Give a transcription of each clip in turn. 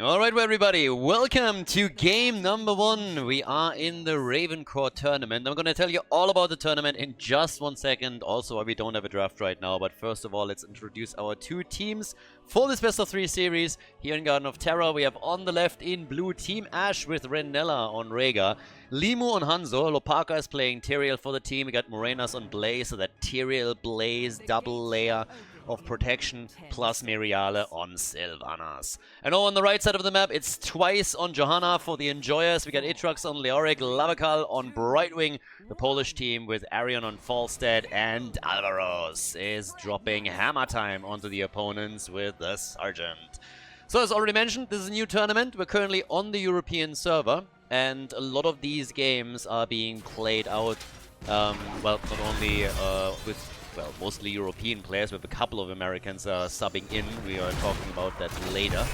Alright everybody, welcome to game number 1. We are in the RavenCourt tournament. I'm going to tell you all about the tournament in just 1 second. Also why we don't have a draft right now, but first of all let's introduce our two teams for this best of 3 series. Here in Garden of Terror we have on the left in blue Team Ash with Renella on Rhaegar, Limu on Hanzo, Lopaka is playing Tyrael for the team, we got Morenas on Blaze, so that Tyrael Blaze double layer of protection plus Miriale on Sylvanas. And on the right side of the map, it's twice on Johanna for the Enjoyers. We got Itrox on Leoric, Lavakal on Brightwing, the Polish team with Arion on Falstead, and Alvaros is dropping Hammer Time onto the opponents with the Sergeant. So as already mentioned, this is a new tournament. We're currently on the European server, and a lot of these games are being played out, well, not only with mostly European players, with a couple of Americans subbing in. We are talking about that later.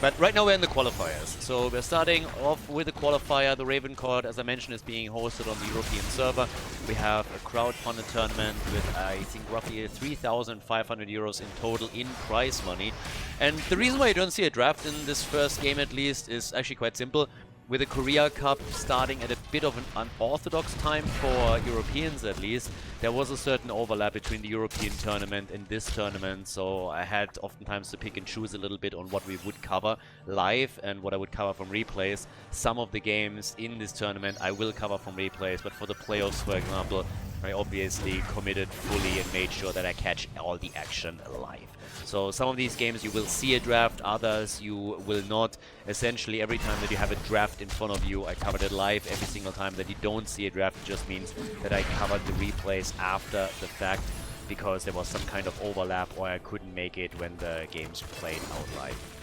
But right now we're in the qualifiers. So we're starting off with the qualifier. The RavenCourt, as I mentioned, is being hosted on the European server. We have a crowdfunded tournament with, I think, roughly 3,500 euros in total in prize money. And the reason why you don't see a draft in this first game, at least, is actually quite simple. With the Korea Cup starting at a bit of an unorthodox time for Europeans, at least, there was a certain overlap between the European tournament and this tournament, so I had oftentimes to pick and choose a little bit on what we would cover live and what I would cover from replays. Some of the games in this tournament I will cover from replays, but for the playoffs, for example, I obviously committed fully and made sure that I catch all the action live. So some of these games you will see a draft, others you will not. Essentially every time that you have a draft in front of you, I covered it live. Every single time that you don't see a draft, it just means that I covered the replays after the fact because there was some kind of overlap or I couldn't make it when the games played out live.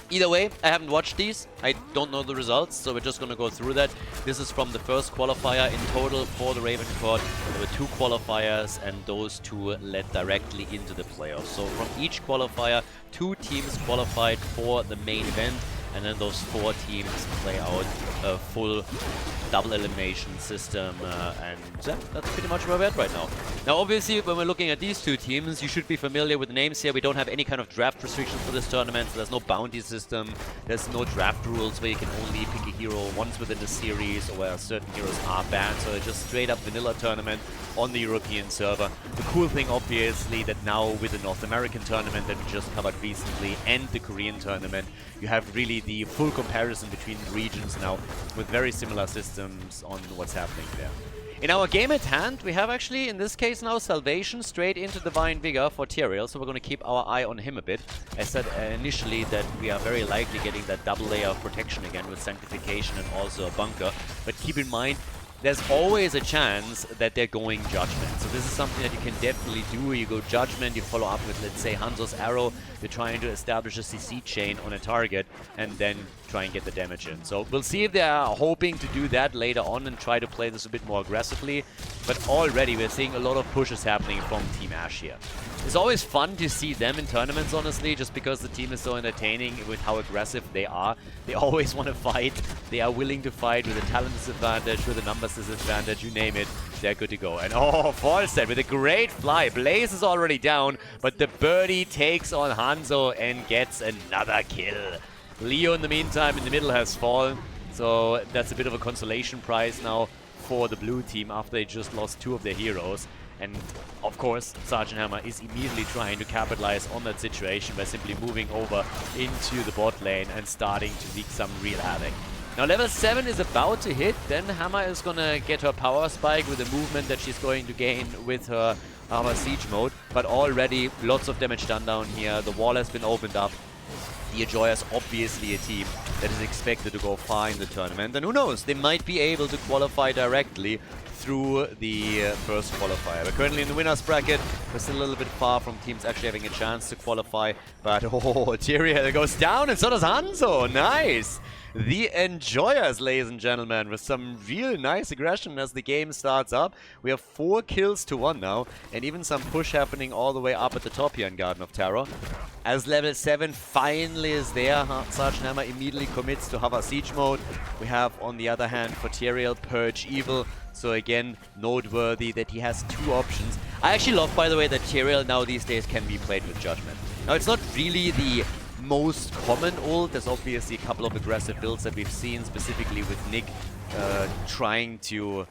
Either way, I haven't watched these. I don't know the results, so we're just going to go through that. This is from the first qualifier. In total for the RavenCourt, there were 2 qualifiers, and those 2 led directly into the playoffs. So from each qualifier, 2 teams qualified for the main event, and then those 4 teams play out a full double-elimination system, and yeah, that's pretty much where we're at right now. Now, obviously, when we're looking at these 2 teams, you should be familiar with the names here. We don't have any kind of draft restrictions for this tournament, so there's no bounty system, there's no draft rules where you can only pick a hero once within the series or where certain heroes are banned, so it's just straight up vanilla tournament on the European server. The cool thing, obviously, that now with the North American tournament that we just covered recently and the Korean tournament, you have really the full comparison between the regions now with very similar systems on what's happening there. In our game at hand, we have actually, in this case now, Salvation straight into Divine Vigor for Tyrael, so we're going to keep our eye on him a bit. I said initially that we are very likely getting that double layer of protection again with Sanctification and also a bunker, but keep in mind, there's always a chance that they're going Judgment. So this is something that you can definitely do. You go Judgment, you follow up with, let's say, Hanzo's Arrow. You're trying to establish a CC chain on a target and then try and get the damage in. So we'll see if they are hoping to do that later on and try to play this a bit more aggressively. But already we're seeing a lot of pushes happening from Team Ash here. It's always fun to see them in tournaments, honestly, just because the team is so entertaining with how aggressive they are. They always want to fight. They are willing to fight with a talent disadvantage, with a numbers disadvantage, you name it. They're good to go. And oh, Falstead with a great fly. Blaze is already down, but the birdie takes on Hanzo and gets another kill. Leo, in the meantime, in the middle has fallen. So that's a bit of a consolation prize now for the blue team after they just lost 2 of their heroes. And of course, Sergeant Hammer is immediately trying to capitalize on that situation by simply moving over into the bot lane and starting to wreak some real havoc. Now level 7 is about to hit, then Hammer is gonna get her power spike with the movement that she's going to gain with her Armor Siege mode. But already lots of damage done down here, the wall has been opened up. The Enjoyers obviously a team that is expected to go far in the tournament, and who knows, they might be able to qualify directly through the first qualifier. We're currently in the winner's bracket. We're still a little bit far from teams actually having a chance to qualify, but oh, Tyrael goes down and so does Hanzo. Nice! The Enjoyers, ladies and gentlemen, with some real nice aggression as the game starts up. We have 4 kills to 1 now, and even some push happening all the way up at the top here in Garden of Terror. As level 7 finally is there, Sergeant Hammer immediately commits to Hover Siege mode. We have, on the other hand, for Tyrael, Purge Evil. So again, noteworthy that he has 2 options. I actually love, by the way, that Tyrael now these days can be played with Judgment. Now, it's not really the most common ult. There's obviously a couple of aggressive builds that we've seen, specifically with Nick trying to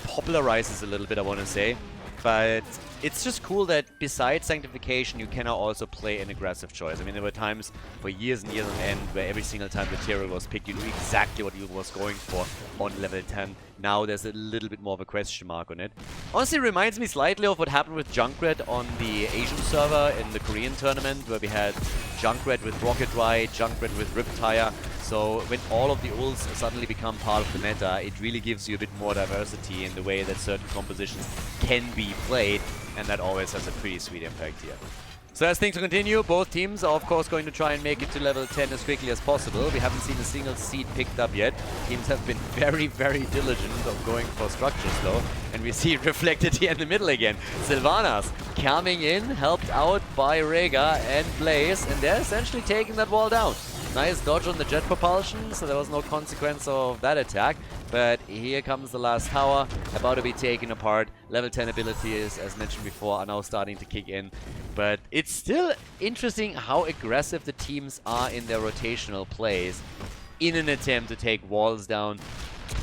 popularize this a little bit, I want to say. But it's just cool that besides Sanctification, you can now also play an aggressive choice. I mean, there were times for years and years on end where every single time the Tyrael was picked, you knew exactly what you was going for on level 10. Now there's a little bit more of a question mark on it. Honestly, it reminds me slightly of what happened with Junkrat on the Asian server in the Korean tournament, where we had Junkrat with Rocket Ride, Junkrat with Riptire. So when all of the ults suddenly become part of the meta, it really gives you a bit more diversity in the way that certain compositions can be played, and that always has a pretty sweet impact here. So as things continue, both teams are of course going to try and make it to level 10 as quickly as possible. We haven't seen a single seed picked up yet. Teams have been very, very diligent of going for structures though. And we see it reflected here in the middle again. Sylvanas coming in, helped out by Rega and Blaze, and they're essentially taking that wall down. Nice dodge on the jet propulsion, so there was no consequence of that attack. But here comes the last tower, about to be taken apart. Level 10 abilities, as mentioned before, are now starting to kick in. But it's still interesting how aggressive the teams are in their rotational plays in an attempt to take walls down,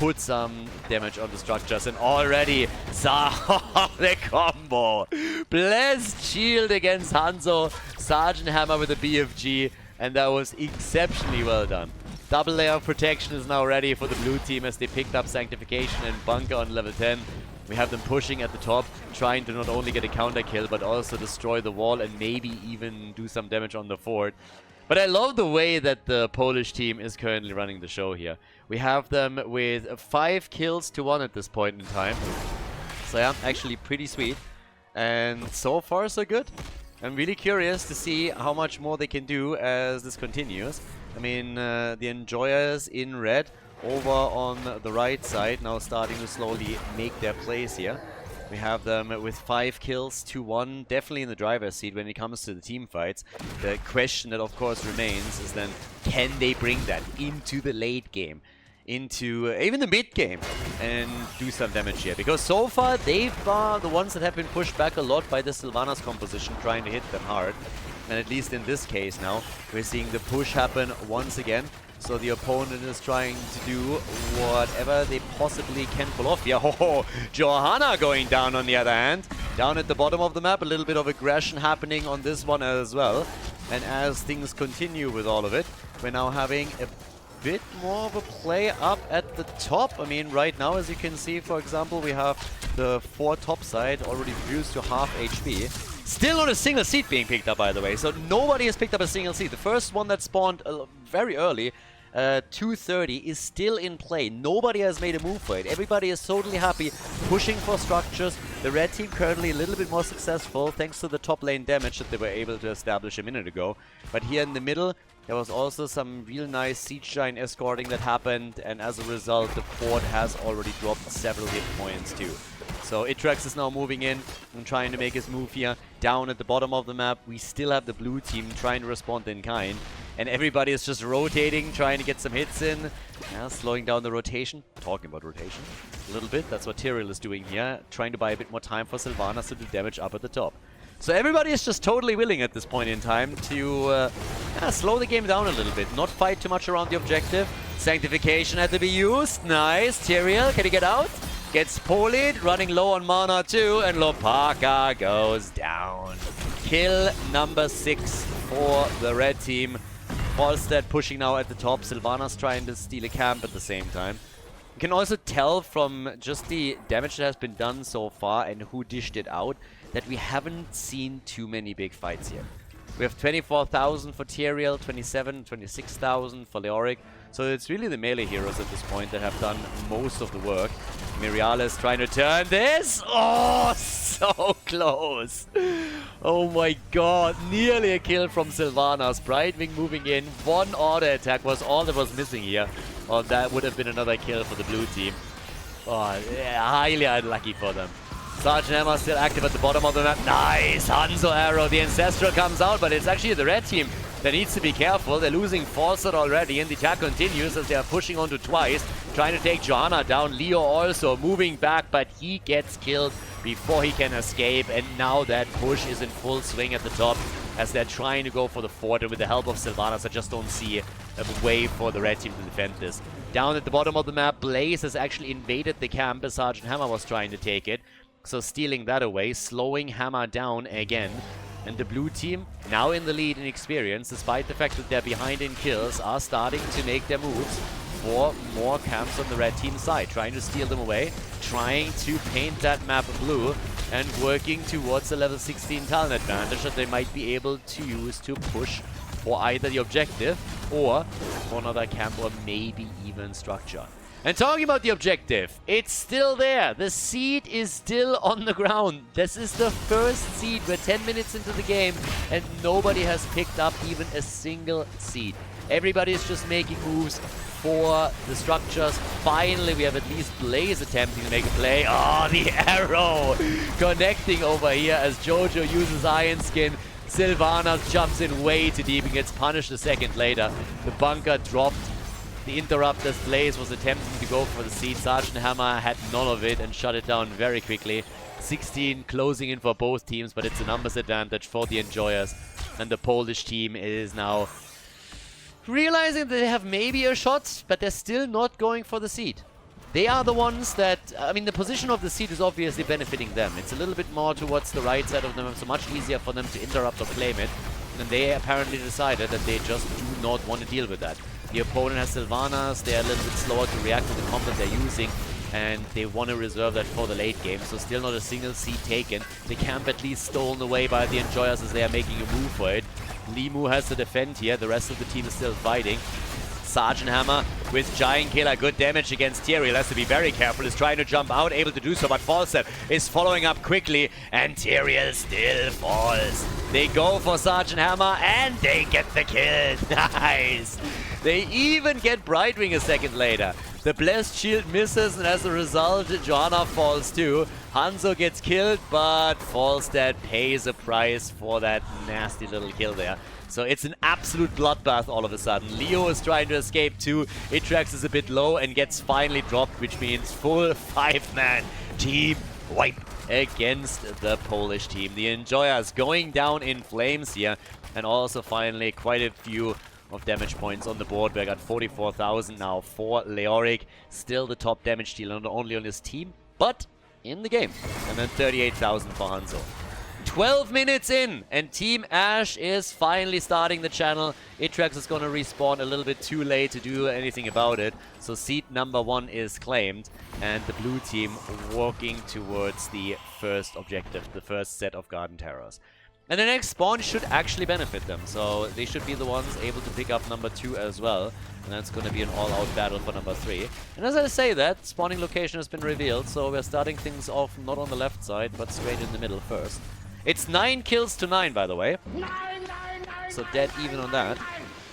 put some damage on the structures, and already the combo. Blessed shield against Hanzo, Sergeant Hammer with a BFG, and that was exceptionally well done. Double layer of protection is now ready for the blue team as they picked up Sanctification and Bunker on level 10. We have them pushing at the top, trying to not only get a counter kill, but also destroy the wall and maybe even do some damage on the fort. But I love the way that the Polish team is currently running the show here. We have them with 5 kills to 1 at this point in time. So yeah, actually pretty sweet. And so far so good. I'm really curious to see how much more they can do as this continues. I mean, the Enjoyers in red over on the right side now starting to slowly make their plays here. We have them with 5 kills to 1, definitely in the driver's seat when it comes to the team fights. The question that of course remains is then, can they bring that into the late game? Into even the mid game and do some damage here, because so far they've the ones that have been pushed back a lot by the Sylvanas composition, trying to hit them hard. And at least in this case now we're seeing the push happen once again, so the opponent is trying to do whatever they possibly can pull off. Yeah, Johanna going down on the other hand, down at the bottom of the map. A little bit of aggression happening on this one as well. And as things continue with all of it, we're now having a bit more of a play up at the top. I mean, right now, as you can see, for example, we have the 4 top side already reduced to half HP. Still not a single seed being picked up, by the way. So nobody has picked up a single seed. The first one that spawned very early, 2:30, is still in play. Nobody has made a move for it. Everybody is totally happy, pushing for structures. The red team currently a little bit more successful thanks to the top lane damage that they were able to establish a minute ago. But here in the middle, there was also some real nice siege giant escorting that happened, and as a result, the fort has already dropped several hit points too. So Itrax is now moving in and trying to make his move here. Down at the bottom of the map, we still have the blue team trying to respond in kind. And everybody is just rotating, trying to get some hits in. Yeah, slowing down the rotation. Talking about rotation a little bit. That's what Tyrael is doing here. Trying to buy a bit more time for Sylvanas to do damage up at the top. So everybody is just totally willing at this point in time to slow the game down a little bit. Not fight too much around the objective. Sanctification had to be used. Nice. Tyrael, can he get out? Gets polied, running low on mana too, and Lopaka goes down. Kill number 6 for the red team. Falstead pushing now at the top. Sylvanas trying to steal a camp at the same time. You can also tell from just the damage that has been done so far and who dished it out that we haven't seen too many big fights yet. We have 24,000 for Tyrael, 27, 26,000 for Leoric. So it's really the melee heroes at this point that have done most of the work. Miriales trying to turn this. Oh, so close. Oh my god. Nearly a kill from Sylvanas. Brightwing moving in. 1 auto attack was all that was missing here. Oh, that would have been another kill for the blue team. Oh, yeah, highly unlucky for them. Sergeant Hammer still active at the bottom of the map. Nice! Hanzo arrow. The Ancestral comes out, but it's actually the red team that needs to be careful. They're losing Falsehood already, and the attack continues as they are pushing onto Twice, trying to take Johanna down. Leo also moving back, but he gets killed before he can escape, and now that push is in full swing at the top. as they're trying to go for the fort, and with the help of Sylvanas, I just don't see a way for the red team to defend this. Down at the bottom of the map, Blaze has actually invaded the camp as Sergeant Hammer was trying to take it. So stealing that away, slowing Hammer down again. And the blue team, now in the lead in experience, despite the fact that they're behind in kills, are starting to make their moves for more camps on the red team side, trying to steal them away, trying to paint that map blue, and working towards a level 16 talent advantage that they might be able to use to push for either the objective or for another camp, or maybe even structure. And talking about the objective, it's still there. The seed is still on the ground. This is the first seed. We're 10 minutes into the game and nobody has picked up even a single seed. Everybody's just making moves for the structures. Finally, we have at least Blaze attempting to make a play. Oh, the arrow connecting over here as Jojo uses Iron Skin. Sylvanas jumps in way too deep and gets punished a second later. The bunker dropped. The interrupt as Blaze was attempting to go for the seed. Sergeant Hammer had none of it and shut it down very quickly. 16 closing in for both teams, but it's a numbers advantage for the Enjoyers. And the Polish team is now realizing that they have maybe a shot, but they're still not going for the seed. They are the ones that, I mean, the position of the seed is obviously benefiting them. It's a little bit more towards the right side of them, so much easier for them to interrupt or claim it. And they apparently decided that they just do not want to deal with that. The opponent has Sylvanas, they're a little bit slower to react to the combat they're using, and they want to reserve that for the late game, so still not a single seed taken. The camp at least stolen away by the Enjoyers as they are making a move for it. Limu has to defend here, the rest of the team is still fighting. Sergeant Hammer with Giant Killer, good damage against Tyrael, has to be very careful, is trying to jump out, able to do so, but Falstad is following up quickly, and Tyrael still falls. They go for Sergeant Hammer, and they get the kill. Nice! They even get Brightwing a second later. The Blessed Shield misses, and as a result, Johanna falls too. Hanzo gets killed, but Falstad pays a price for that nasty little kill there. So it's an absolute bloodbath all of a sudden. Leo is trying to escape too. Itrax is a bit low and gets finally dropped, which means full 5-man team wipe against the Polish team. The Enjoyers going down in flames here, and also finally quite a few of damage points on the board. We got 44,000 now for Leoric. Still the top damage dealer, not only on his team, but in the game. And then 38,000 for Hanzo. 12 minutes in, and Team Ash is finally starting the channel. Itrax is going to respawn a little bit too late to do anything about it. So seed number 1 is claimed, and the blue team walking towards the first objective, the first set of Garden Terrors. And the next spawn should actually benefit them, so they should be the ones able to pick up number 2 as well. And that's going to be an all-out battle for number 3. And as I say that, spawning location has been revealed, so we're starting things off not on the left side, but straight in the middle first. It's 9 kills to 9, by the way. So dead even on that.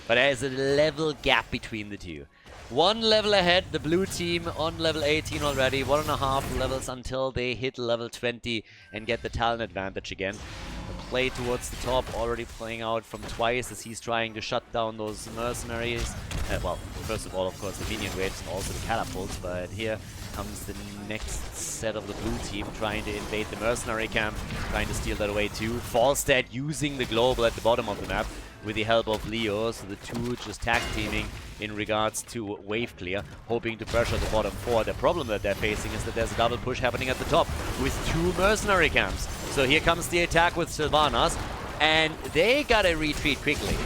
But there's a level gap between the two. 1 level ahead, the blue team on level 18 already. 1.5 levels until they hit level 20 and get the talent advantage again. The play towards the top already playing out from Twice as he's trying to shut down those mercenaries. Well, first of all, of course, the minion waves and also the catapults, but here comes the next set of the blue team trying to invade the mercenary camp, trying to steal that away too. Falstad using the global at the bottom of the map with the help of Leo, so the two just tag teaming in regards to wave clear, hoping to pressure the bottom 4. The problem that they're facing is that there's a double push happening at the top with 2 mercenary camps. So here comes the attack with Sylvanas, and they gotta retreat quickly.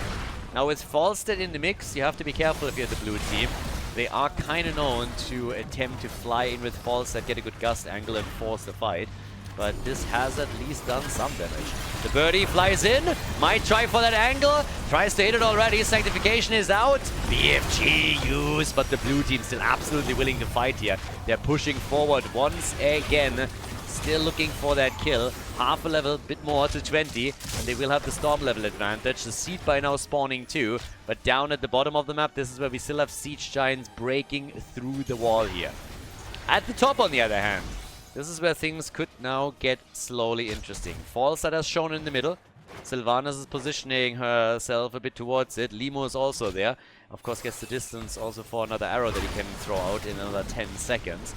Now with Falstad in the mix, you have to be careful if you're the blue team. They are kind of known to attempt to fly in with Falstad, get a good gust angle and force the fight. But this has at least done some damage. The birdie flies in, might try for that angle, tries to hit it already, Sanctification is out, BFG used, but the blue team still absolutely willing to fight here. They're pushing forward once again, still looking for that kill. Half a level, bit more to 20, and they will have the storm level advantage. The seed by now spawning too, but down at the bottom of the map, this is where we still have siege giants breaking through the wall here. At the top, on the other hand, this is where things could now get slowly interesting. Falstad has shown in the middle. Sylvanas is positioning herself a bit towards it. Limo is also there. Of course, gets the distance also for another arrow that he can throw out in another 10 seconds.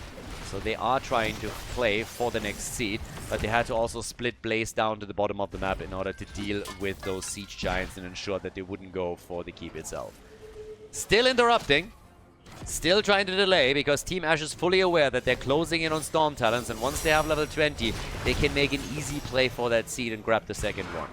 So they are trying to play for the next seed, but they had to also split Blaze down to the bottom of the map in order to deal with those siege giants and ensure that they wouldn't go for the keep itself. Still interrupting. Still trying to delay, because Team Ash is fully aware that they're closing in on Storm Talons, and once they have level 20, they can make an easy play for that seed and grab the second one.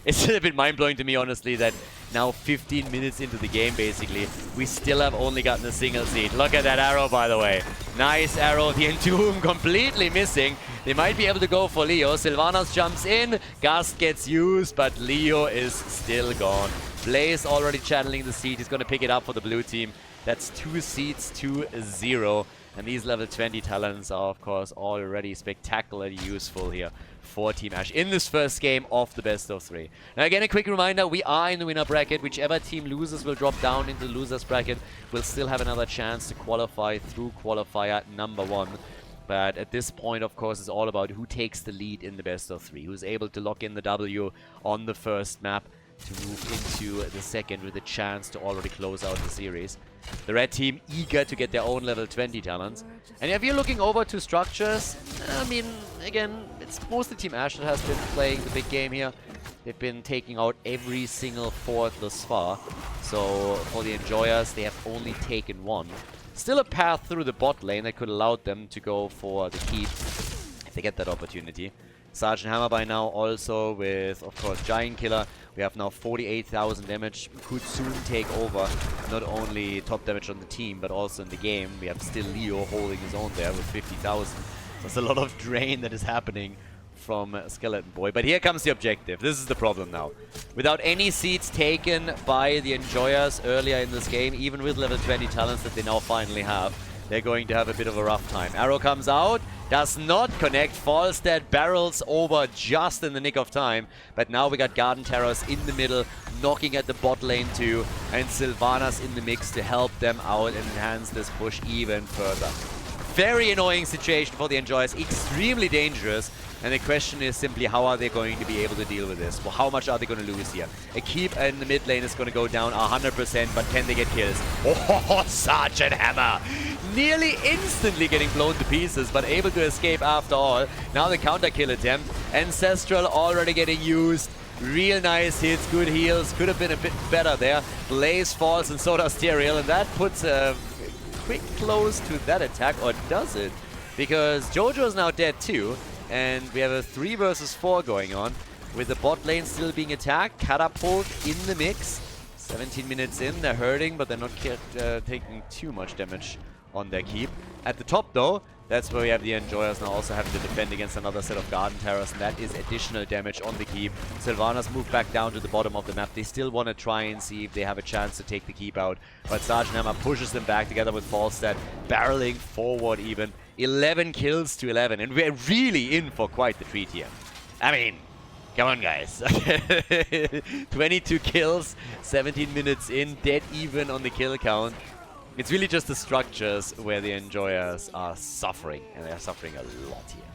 It's a bit mind-blowing to me, honestly, that now 15 minutes into the game, basically, we still have only gotten a single seed. Look at that arrow, by the way. Nice arrow. The Entomb completely missing. They might be able to go for Leo. Sylvanas jumps in. Gust gets used, but Leo is still gone. Blaze already channeling the seed. He's going to pick it up for the blue team. That's 2 seeds to 0. And these level 20 talents are, of course, already spectacularly useful here for Team Ash in this first game of the best of 3. Now, again, a quick reminder, we are in the winner bracket. Whichever team loses will drop down into the losers bracket. We'll still have another chance to qualify through qualifier number 1. But at this point, of course, it's all about who takes the lead in the best of 3. Who's able to lock in the W on the first map to move into the second with a chance to already close out the series. The red team eager to get their own level 20 talents. And if you're looking over to structures, I mean, again, it's mostly Team Ash that has been playing the big game here. They've been taking out every single fort thus far. So for the enjoyers, they have only taken 1. Still a path through the bot lane that could allow them to go for the keep if they get that opportunity. Sergeant Hammer by now also with, of course, Giant Killer. We have now 48,000 damage. Could soon take over not only top damage on the team, but also in the game. We have still Leo holding his own there with 50,000. There's a lot of drain that is happening from Skeleton Boy. But here comes the objective. This is the problem now. Without any seeds taken by the enjoyers earlier in this game, even with level 20 talents that they now finally have, they're going to have a bit of a rough time. Arrow comes out, does not connect, falls dead, barrels over just in the nick of time. But now we got Garden Terrors in the middle, knocking at the bot lane too, and Sylvanas in the mix to help them out and enhance this push even further. Very annoying situation for the enjoyers, extremely dangerous. And the question is simply, how are they going to be able to deal with this? Well, how much are they going to lose here? A keep in the mid lane is going to go down 100%, but can they get kills? Oh, Sergeant Hammer! Nearly instantly getting blown to pieces, but able to escape after all. Now the counter kill attempt. Ancestral already getting used. Real nice hits, good heals. Could have been a bit better there. Blaze falls and so does Tyrael, and that puts a quick close to that attack, or does it? Because Jojo is now dead too. And we have a 3 versus 4 going on, with the bot lane still being attacked. Catapult in the mix. 17 minutes in, they're hurting, but they're not taking too much damage on their keep. At the top though, that's where we have the enjoyers now also having to defend against another set of Garden Terrors, and that is additional damage on the keep. Sylvanas move back down to the bottom of the map. They still want to try and see if they have a chance to take the keep out, but Sergeant Hammer pushes them back together with Falstad, barreling forward even. 11 kills to 11, and we're really in for quite the treat here. I mean, come on guys. 22 kills, 17 minutes in, dead even on the kill count. It's really just the structures where the enjoyers are suffering, and they're suffering a lot here.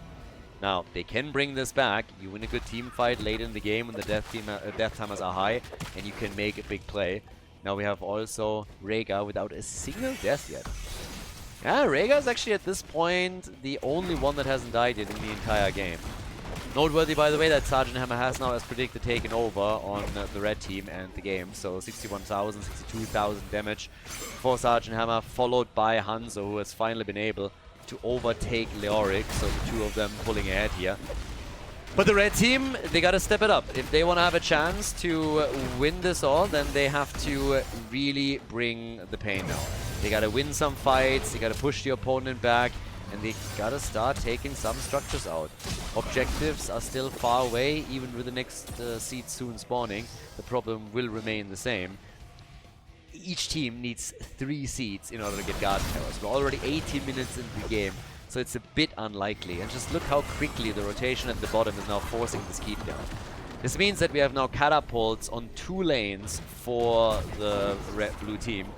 Now, they can bring this back. You win a good team fight late in the game when the death timers are high, and you can make a big play. Now we have also Rhaegar without a single death yet. Yeah, Rhaegar is actually at this point the only one that hasn't died yet in the entire game. Noteworthy, by the way, that Sergeant Hammer has now, as predicted, taken over on the red team and the game. So 61,000, 62,000 damage for Sergeant Hammer, followed by Hanzo, who has finally been able to overtake Leoric. So the 2 of them pulling ahead here. But the red team, they gotta step it up. If they want to have a chance to win this all, then they have to really bring the pain now. They gotta win some fights, they gotta push the opponent back, and they gotta start taking some structures out. Objectives are still far away, even with the next seed soon spawning. The problem will remain the same. Each team needs 3 seeds in order to get Garden Terrors. We're already 18 minutes into the game, so it's a bit unlikely. And just look how quickly the rotation at the bottom is now forcing this keep down. This means that we have now catapults on 2 lanes for the red-blue team.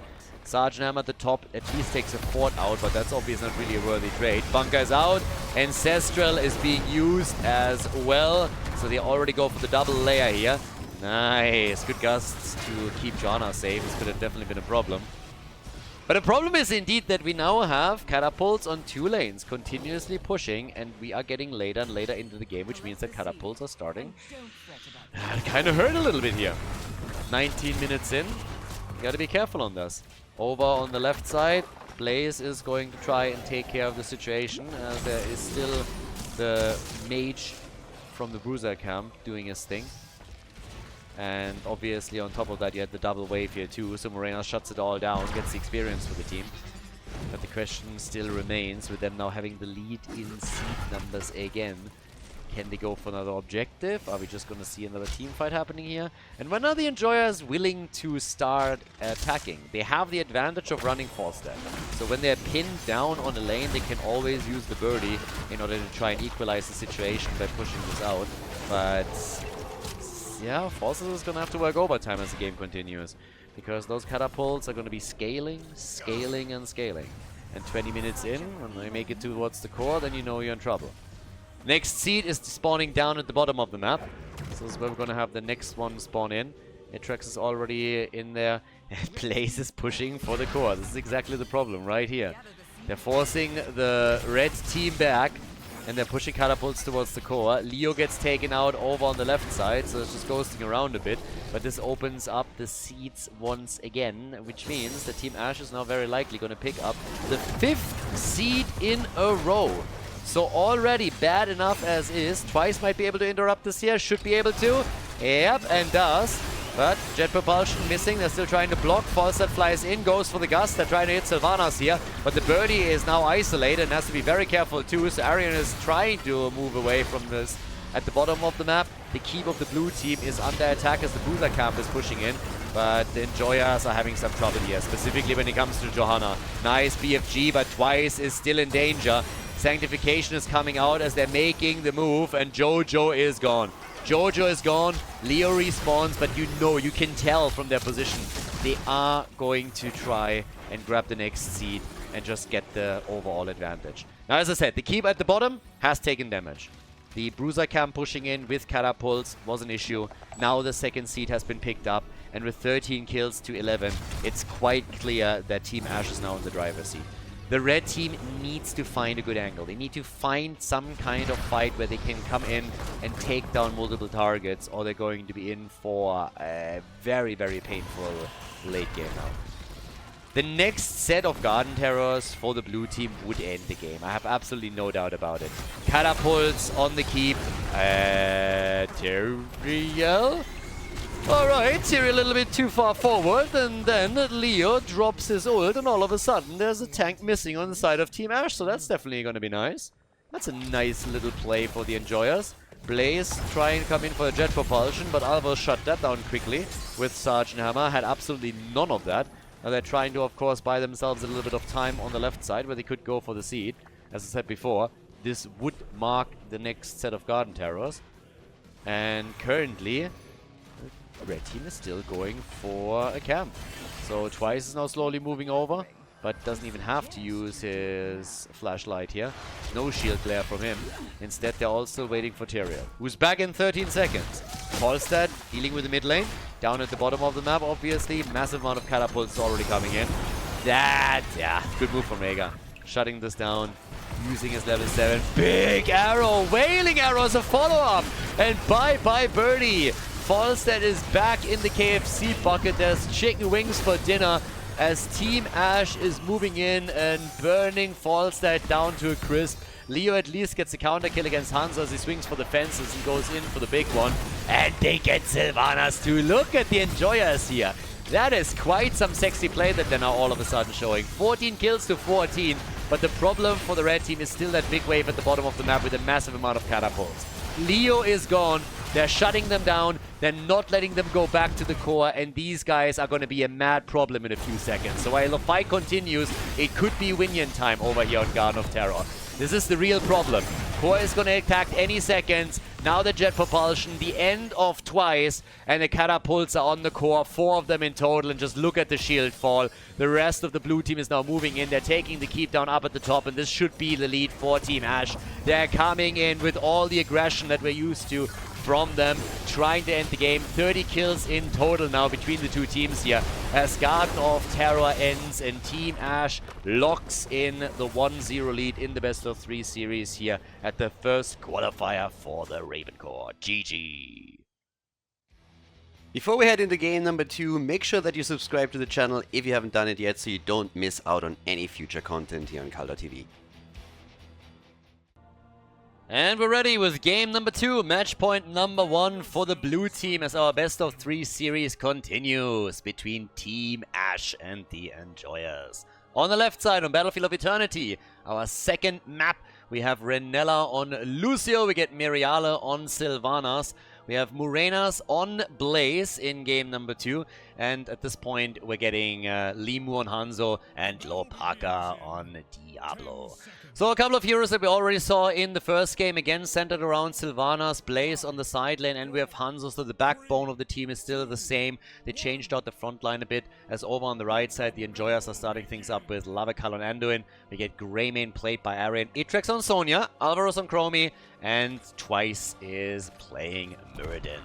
Sergeant Hammer at the top at least takes a fort out, but that's obviously not really a worthy trade. Bunker is out. Ancestral is being used as well, so they already go for the double layer here. Nice. Good gusts to keep Joanna safe. This could have definitely been a problem. But the problem is indeed that we now have catapults on 2 lanes continuously pushing, and we are getting later and later into the game, which means that catapults are starting to kind of hurt a little bit here. 19 minutes in. You gotta be careful on this. Over on the left side, Blaze is going to try and take care of the situation, as there is still the mage from the Bruiser camp doing his thing. And obviously on top of that you had the double wave here too, so Morena shuts it all down, gets the experience for the team. But the question still remains, with them now having the lead in seed numbers again. Can they go for another objective? Are we just going to see another team fight happening here? And when are the Enjoyers willing to start attacking? They have the advantage of running false death. So when they're pinned down on a lane, they can always use the birdie in order to try and equalize the situation by pushing this out. But yeah, Forces is going to have to work overtime as the game continues, because those catapults are going to be scaling, scaling, and scaling. And 20 minutes in, when they make it towards the core, then you know you're in trouble. Next seed is spawning down at the bottom of the map. So this is where we're going to have the next one spawn in. Atrax is already in there. Blaze is pushing for the core. This is exactly the problem right here. They're forcing the red team back, and they're pushing catapults towards the core. Leo gets taken out over on the left side, so it's just ghosting around a bit. But this opens up the seeds once again, which means that Team Ash is now very likely going to pick up the 5th seed in a row. So already bad enough as is. Twice might be able to interrupt this here. Should be able to. Yep, and does. But jet propulsion missing. They're still trying to block. Falstad flies in, goes for the gust. They're trying to hit Sylvanas here. But the birdie is now isolated and has to be very careful too. So Arian is trying to move away from this. At the bottom of the map, the keep of the blue team is under attack as the Bruiser camp is pushing in. But the Enjoyers are having some trouble here, specifically when it comes to Johanna. Nice BFG, but Twice is still in danger. Sanctification is coming out as they're making the move, and Jojo is gone. Jojo is gone, Leo respawns, but you know, you can tell from their position, they are going to try and grab the next seed and just get the overall advantage. Now, as I said, the keep at the bottom has taken damage. The Bruiser camp pushing in with catapults was an issue. Now the second seed has been picked up, and with 13 kills to 11, it's quite clear that Team Ash is now in the driver's seat. The red team needs to find a good angle. They need to find some kind of fight where they can come in and take down multiple targets, or they're going to be in for a very, very painful late game now. The next set of Garden Terrors for the blue team would end the game. I have absolutely no doubt about it. Catapults on the keep. Tyrael. Alright, Tyrael a little bit too far forward, and then Leo drops his ult, and all of a sudden there's a tank missing on the side of Team Ash, so that's definitely going to be nice. That's a nice little play for the Enjoyers. Blaze trying to come in for a jet propulsion, but Alvo shut that down quickly with Sergeant Hammer. Had absolutely none of that. Now they're trying to, of course, buy themselves a little bit of time on the left side where they could go for the seed. As I said before, this would mark the next set of Garden Terrors. And currently, the red team is still going for a camp. So Twice is now slowly moving over, but doesn't even have to use his flashlight here. No shield glare from him. Instead, they're all still waiting for Tyrael, who's back in 13 seconds. Polstad dealing with the mid lane. Down at the bottom of the map, obviously. Massive amount of catapults already coming in. Yeah, good move from Rega. Shutting this down, using his level 7. Big arrow, wailing arrow as a follow-up. And bye-bye birdie. Falstad is back in the KFC bucket. There's chicken wings for dinner as Team Ash is moving in and burning Falstad down to a crisp. Leo at least gets a counter kill against Hansa as he swings for the fences and goes in for the big one. And they get Sylvanas too. Look at the Enjoyers here. That is quite some sexy play that they're now all of a sudden showing. 14 kills to 14. But the problem for the red team is still that big wave at the bottom of the map with a massive amount of catapults. Leo is gone. They're shutting them down. They're not letting them go back to the core. And these guys are going to be a mad problem in a few seconds. So while the fight continues, it could be Winion time over here on Garden of Terror. This is the real problem. Core is going to attack any seconds. Now the jet propulsion, the end of Twice, and the catapults are on the core. 4 of them in total, and just look at the shield fall. The rest of the blue team is now moving in. They're taking the keep down up at the top, and this should be the lead for Team Ash. They're coming in with all the aggression that we're used to from them, trying to end the game. 30 kills in total now between the two teams here, as Garden of Terror ends and Team Ash locks in the 1-0 lead in the best of 3 series here at the first qualifier for the RavenCourt. GG. Before we head into game number 2, make sure that you subscribe to the channel if you haven't done it yet, so you don't miss out on any future content here on Khaldor TV. And we're ready with game number 2, match point number 1 for the blue team, as our best of 3 series continues between Team Ash and the Enjoyers. On the left side, on Battlefield of Eternity, our second map, we have Renella on Lucio, we get Miriale on Sylvanas. We have Murenas on Blaze in game number 2, and at this point we're getting Limu on Hanzo and Lopaka on Diablo. So a couple of heroes that we already saw in the first game, again centered around Sylvanas, Blaze on the side lane, and we have Hanzo, so the backbone of the team is still the same. They changed out the front line a bit, as over on the right side the Enjoyers are starting things up with Lavakal on Anduin. We get Greymane played by Arian, Itrex on Sonya, Alvarez on Chromie, and Twice is playing Muradin.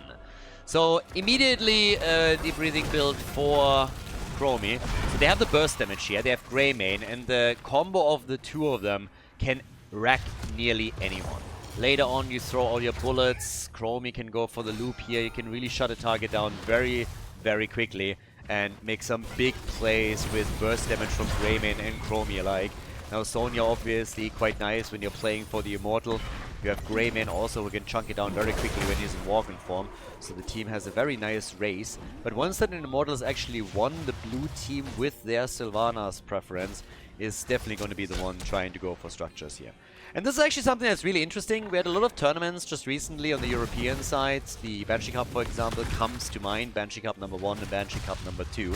So immediately debriefing build for Chromie. So they have the burst damage here, they have Greymane, and the combo of the two of them can wreck nearly anyone. Later on you throw all your bullets, Chromie can go for the loop here, you can really shut a target down very, very quickly and make some big plays with burst damage from Greymane and Chromie alike. Now Sonya obviously quite nice when you're playing for the Immortal. You have Greymane also who can chunk it down very quickly when he's in Worgen form. So the team has a very nice race. But once that an Immortal has actually won, the blue team with their Sylvanas preference is definitely going to be the one trying to go for structures here. And this is actually something that's really interesting. We had a lot of tournaments just recently on the European side. The Banshee Cup, for example, comes to mind. Banshee Cup number 1 and Banshee Cup number 2.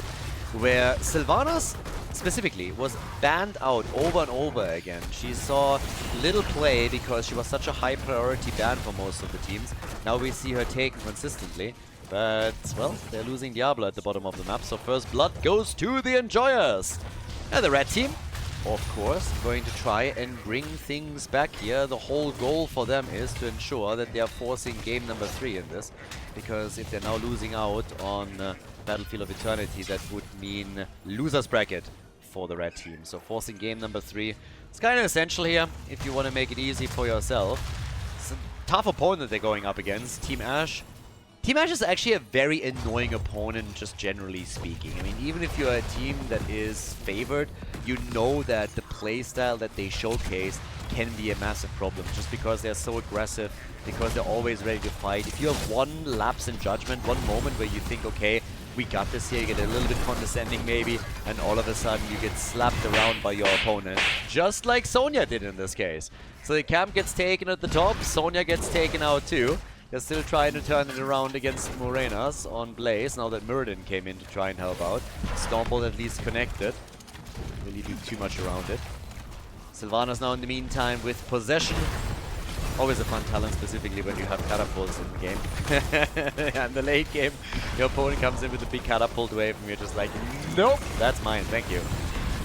Where Sylvanas specifically was banned out over and over again. She saw little play because she was such a high priority ban for most of the teams. Now we see her taken consistently. But, well, they're losing Diablo at the bottom of the map. So first blood goes to the Enjoyers. And the red team, of course, going to try and bring things back here. The whole goal for them is to ensure that they are forcing game number 3 in this. Because if they're now losing out on Battlefield of Eternity, that would mean loser's bracket for the red team. So forcing game number 3, it's kind of essential here if you want to make it easy for yourself. It's a tough opponent they're going up against, Team Ash. Team Ash is actually a very annoying opponent, just generally speaking. I mean, even if you're a team that is favored, you know that the playstyle that they showcase can be a massive problem, just because they're so aggressive, because they're always ready to fight. If you have one lapse in judgment, one moment where you think, okay, we got this here, you get a little bit condescending maybe, and all of a sudden you get slapped around by your opponent, just like Sonya did in this case. So the camp gets taken at the top, Sonya gets taken out too. They're still trying to turn it around against Murenas on Blaze, now that Muradin came in to try and help out. Stormbolt at least connected. Really do too much around it. Sylvanas now in the meantime with possession. Always a fun talent, specifically when you have catapults in the game. And the late game, your opponent comes in with a big catapult wave and you're just like, nope, that's mine, thank you.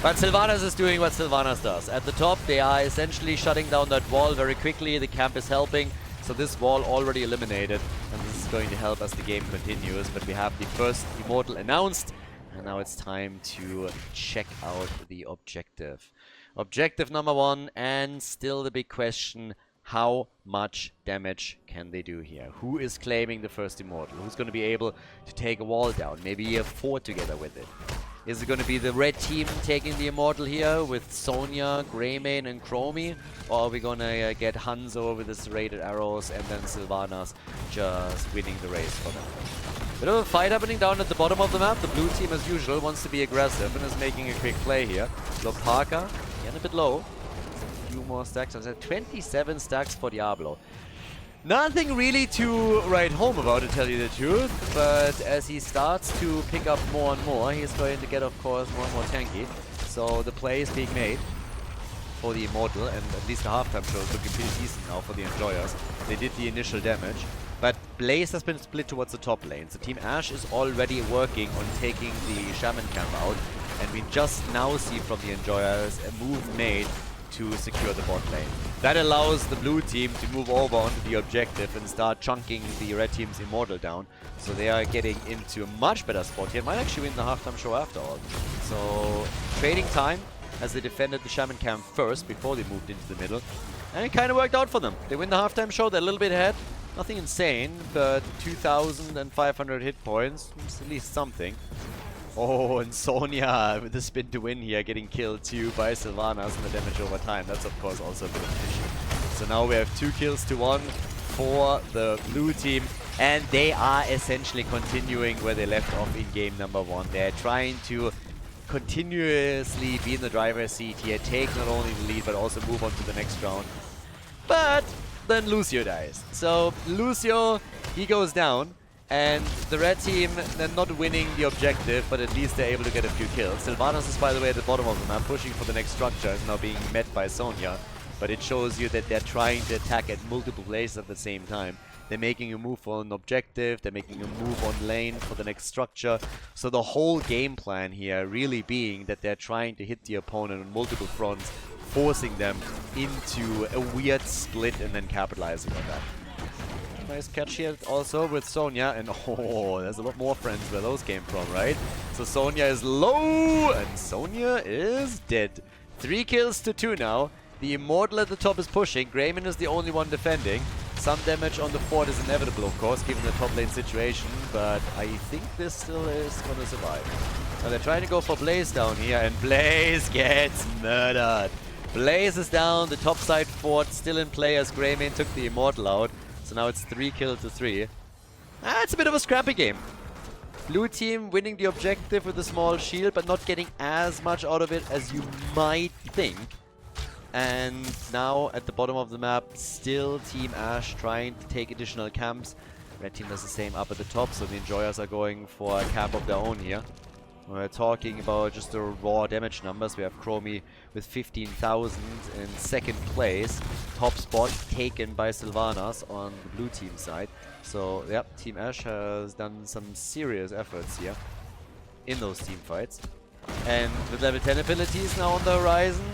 But Sylvanas is doing what Sylvanas does. At the top, they are essentially shutting down that wall very quickly. The camp is helping. So this wall already eliminated, and this is going to help as the game continues. But we have the first Immortal announced, and now it's time to check out the objective. Objective number 1, and still the big question, how much damage can they do here? Who is claiming the first Immortal? Who's going to be able to take a wall down? Maybe a 4 together with it. Is it going to be the red team taking the Immortal here with Sonya, Greymane and Chromie? Or are we going to get Hanzo with his serrated arrows and then Sylvanas just winning the race for them? Bit of a fight happening down at the bottom of the map. The blue team, as usual, wants to be aggressive and is making a quick play here. Lopaka, again a bit low. A few more stacks. 27 stacks for Diablo. Nothing really to write home about, to tell you the truth, but as he starts to pick up more and more, he's going to get, of course, more and more tanky. So the play is being made for the Immortal, and at least the halftime show is looking pretty decent now for the Enjoyers. They did the initial damage, but Blaze has been split towards the top lane. So Team Ash is already working on taking the Shaman camp out, and we just now see from the Enjoyers a move made to secure the bot lane. That allows the blue team to move over onto the objective and start chunking the red team's Immortal down. So they are getting into a much better spot here. Might actually win the halftime show after all. So trading time as they defended the Shaman camp first before they moved into the middle. And it kind of worked out for them. They win the halftime show, they're a little bit ahead. Nothing insane, but 2,500 hit points. It's at least something. Oh, and Sonya with the spin to win here, getting killed too by Sylvanas and the damage over time. That's of course also a bit of an issue. So now we have 2 kills to 1 for the blue team. And they are essentially continuing where they left off in game number 1. They're trying to continuously be in the driver's seat here, take not only the lead but also move on to the next round. But then Lucio dies. So Lucio, he goes down. And the red team, they're not winning the objective, but at least they're able to get a few kills. Sylvanas is, by the way, at the bottom of the map, pushing for the next structure, is now being met by Sonya. But it shows you that they're trying to attack at multiple places at the same time. They're making a move for an objective, they're making a move on lane for the next structure. So the whole game plan here really being that they're trying to hit the opponent on multiple fronts, forcing them into a weird split and then capitalizing on that. Nice catch here also with Sonya, and oh, there's a lot more friends where those came from, right? So Sonya is low, and Sonya is dead. 3 kills to 2 now. The Immortal at the top is pushing. Greyman is the only one defending. Some damage on the fort is inevitable, of course, given the top lane situation, but I think this still is going to survive. Now they're trying to go for Blaze down here, and Blaze gets murdered. Blaze is down, the top side fort still in play as Greyman took the Immortal out. So now it's 3 kills to 3. It's a bit of a scrappy game. Blue team winning the objective with a small shield, but not getting as much out of it as you might think. And now at the bottom of the map, still Team Ash trying to take additional camps. Red team does the same up at the top, so the Enjoyers are going for a camp of their own here. We're talking about just the raw damage numbers. We have Chromie with 15,000 in second place. Top spot taken by Sylvanas on the blue team side. So, yep, Team Ash has done some serious efforts here in those team fights. And with level 10 abilities now on the horizon,